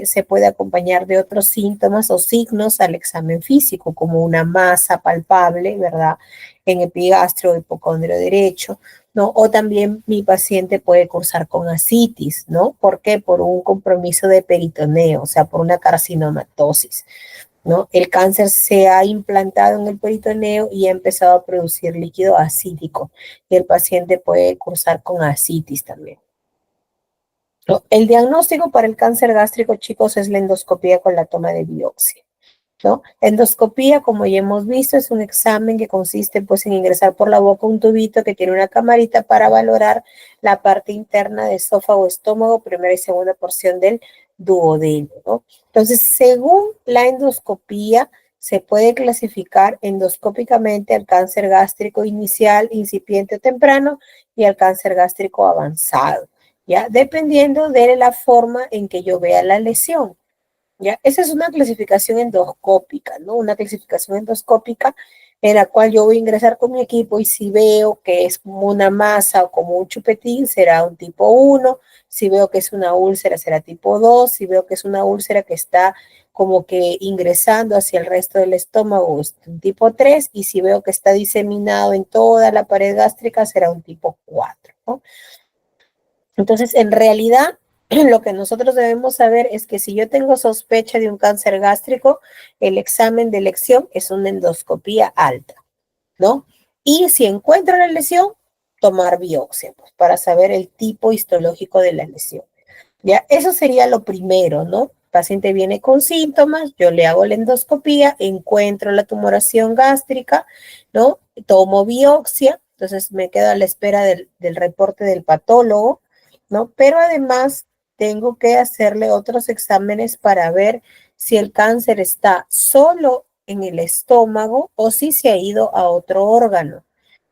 se puede acompañar de otros síntomas o signos al examen físico, como una masa palpable, ¿verdad? En epigastrio o hipocondrio derecho, ¿no? O también mi paciente puede cursar con ascitis, ¿no? ¿Por qué? Por un compromiso de peritoneo, o sea, por una carcinomatosis, ¿no? El cáncer se ha implantado en el peritoneo y ha empezado a producir líquido ascítico y el paciente puede cursar con ascitis también, ¿no? El diagnóstico para el cáncer gástrico, chicos, es la endoscopía con la toma de biopsia, ¿no? Endoscopía, como ya hemos visto, es un examen que consiste pues en ingresar por la boca un tubito que tiene una camarita para valorar la parte interna de esófago, estómago, primera y segunda porción del duodeno, ¿no? Entonces, según la endoscopía, se puede clasificar endoscópicamente al cáncer gástrico inicial, incipiente o temprano y al cáncer gástrico avanzado, ¿ya? Dependiendo de la forma en que yo vea la lesión. ¿Ya? Esa es una clasificación endoscópica, ¿no? Una clasificación endoscópica en la cual yo voy a ingresar con mi equipo y si veo que es como una masa o como un chupetín, será un tipo 1. Si veo que es una úlcera, será tipo 2. Si veo que es una úlcera que está como que ingresando hacia el resto del estómago, es un tipo 3. Y si veo que está diseminado en toda la pared gástrica, será un tipo 4, ¿no? Entonces, en realidad, lo que nosotros debemos saber es que si yo tengo sospecha de un cáncer gástrico, el examen de elección es una endoscopía alta, ¿no? Y si encuentro la lesión, tomar biopsia, pues, para saber el tipo histológico de la lesión. Ya, eso sería lo primero, ¿no? El paciente viene con síntomas, yo le hago la endoscopía, encuentro la tumoración gástrica, ¿no? Tomo biopsia, entonces me quedo a la espera del reporte del patólogo, ¿no? Pero además tengo que hacerle otros exámenes para ver si el cáncer está solo en el estómago o si se ha ido a otro órgano,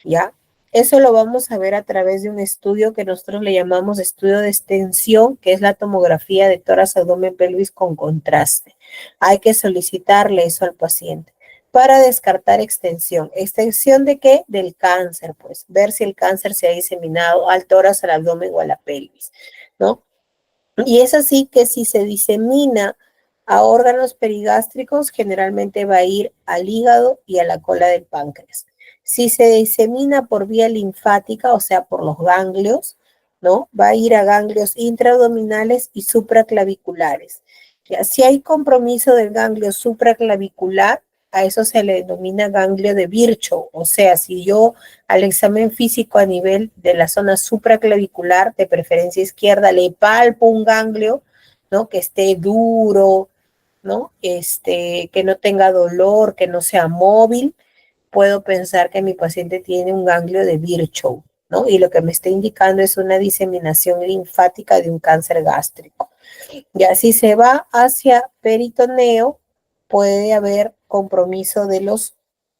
¿ya? Eso lo vamos a ver a través de un estudio que nosotros le llamamos estudio de extensión, que es la tomografía de tórax, abdomen, pelvis con contraste. Hay que solicitarle eso al paciente para descartar extensión. ¿Extensión de qué? Del cáncer, pues. Ver si el cáncer se ha diseminado al tórax, al abdomen o a la pelvis, ¿no? Y es así que si se disemina a órganos perigástricos, generalmente va a ir al hígado y a la cola del páncreas. Si se disemina por vía linfática, o sea, por los ganglios, ¿no? Va a ir a ganglios intraabdominales y supraclaviculares. Ya, si hay compromiso del ganglio supraclavicular, a eso se le denomina ganglio de Virchow. O sea, si yo al examen físico a nivel de la zona supraclavicular, de preferencia izquierda, le palpo un ganglio, ¿no? Que esté duro, ¿no? Que no tenga dolor, que no sea móvil, puedo pensar que mi paciente tiene un ganglio de Virchow, ¿no? Y lo que me está indicando es una diseminación linfática de un cáncer gástrico. Ya si se va hacia peritoneo, puede haber compromiso de los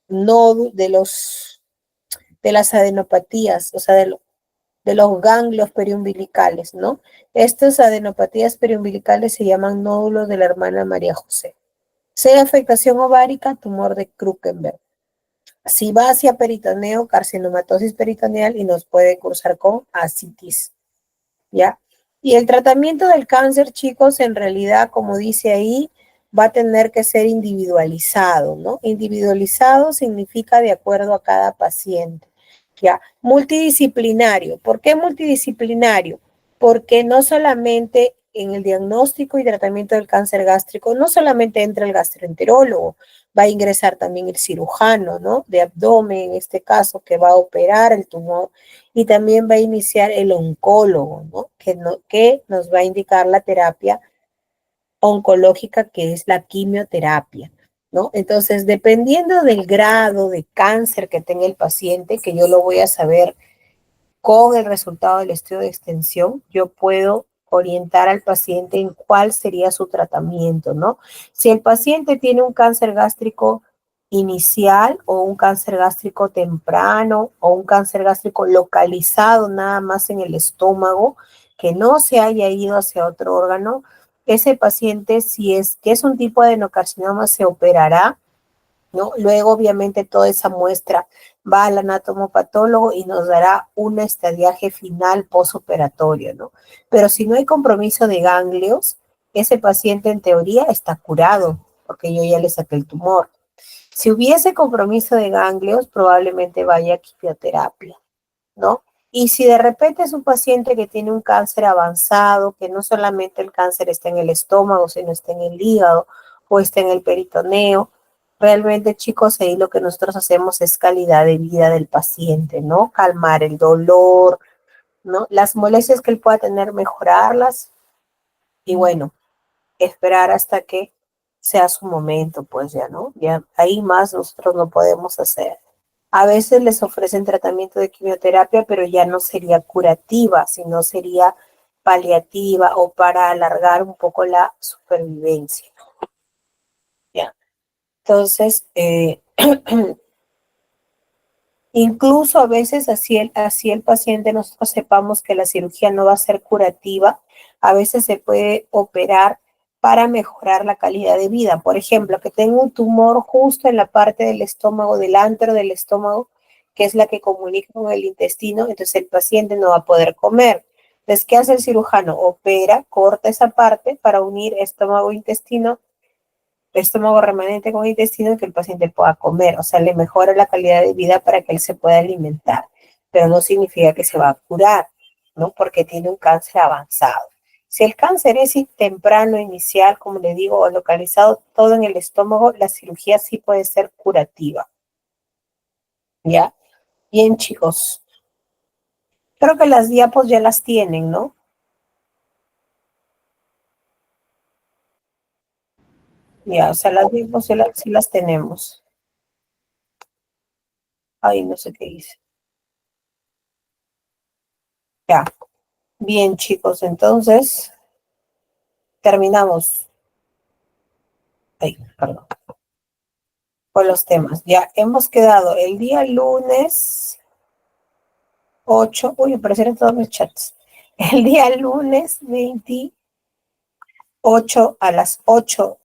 nódulos, de las adenopatías, o sea, de los ganglios periumbilicales, ¿no? Estas adenopatías periumbilicales se llaman nódulos de la hermana María José. Sea afectación ovárica, tumor de Krukenberg. Si va hacia peritoneo, carcinomatosis peritoneal y nos puede cursar con ascitis, ¿ya? Y el tratamiento del cáncer, chicos, en realidad, como dice ahí, va a tener que ser individualizado, ¿no? Individualizado significa de acuerdo a cada paciente. Ya, multidisciplinario. ¿Por qué multidisciplinario? Porque no solamente en el diagnóstico y tratamiento del cáncer gástrico, no solamente entra el gastroenterólogo, va a ingresar también el cirujano, ¿no? De abdomen, en este caso, que va a operar el tumor, y también va a iniciar el oncólogo, ¿no? Que nos va a indicar la terapia oncológica, que es la quimioterapia, ¿no? Entonces, dependiendo del grado de cáncer que tenga el paciente, que yo lo voy a saber con el resultado del estudio de extensión, yo puedo orientar al paciente en cuál sería su tratamiento, ¿no? Si el paciente tiene un cáncer gástrico inicial o un cáncer gástrico temprano o un cáncer gástrico localizado nada más en el estómago, que no se haya ido hacia otro órgano, ese paciente, si es que es un tipo de adenocarcinoma, se operará, ¿no? Luego, obviamente, toda esa muestra va al anatomopatólogo y nos dará un estadiaje final posoperatorio, ¿no? Pero si no hay compromiso de ganglios, ese paciente en teoría está curado, porque yo ya le saqué el tumor. Si hubiese compromiso de ganglios, probablemente vaya a quimioterapia, ¿no? Y si de repente es un paciente que tiene un cáncer avanzado, que no solamente el cáncer está en el estómago, sino está en el hígado o está en el peritoneo, realmente, chicos, ahí lo que nosotros hacemos es calidad de vida del paciente, ¿no? Calmar el dolor, ¿no? Las molestias que él pueda tener, mejorarlas y bueno, esperar hasta que sea su momento, pues ya, ¿no? Ya ahí más nosotros no podemos hacer. A veces les ofrecen tratamiento de quimioterapia, pero ya no sería curativa, sino sería paliativa o para alargar un poco la supervivencia. ¿Ya? Entonces, incluso a veces así el paciente nosotros sepamos que la cirugía no va a ser curativa, a veces se puede operar para mejorar la calidad de vida. Por ejemplo, que tenga un tumor justo en la parte del estómago, del antro del estómago, que es la que comunica con el intestino, entonces el paciente no va a poder comer. Entonces, ¿qué hace el cirujano? Opera, corta esa parte para unir estómago-intestino, estómago remanente con intestino, y que el paciente pueda comer. O sea, le mejora la calidad de vida para que él se pueda alimentar. Pero no significa que se va a curar, ¿no? Porque tiene un cáncer avanzado. Si el cáncer es temprano, inicial, como le digo, o localizado todo en el estómago, la cirugía sí puede ser curativa. ¿Ya? Bien, chicos. Creo que las diapos ya las tienen, ¿no? Ya, o sea, las diapos sí las tenemos. Ay, no sé qué hice. Ya. Bien, chicos, entonces terminamos. Ay, perdón, con los temas. Ya hemos quedado el día lunes 8. Uy, aparecieron todos mis chats. El día lunes 28 a las 8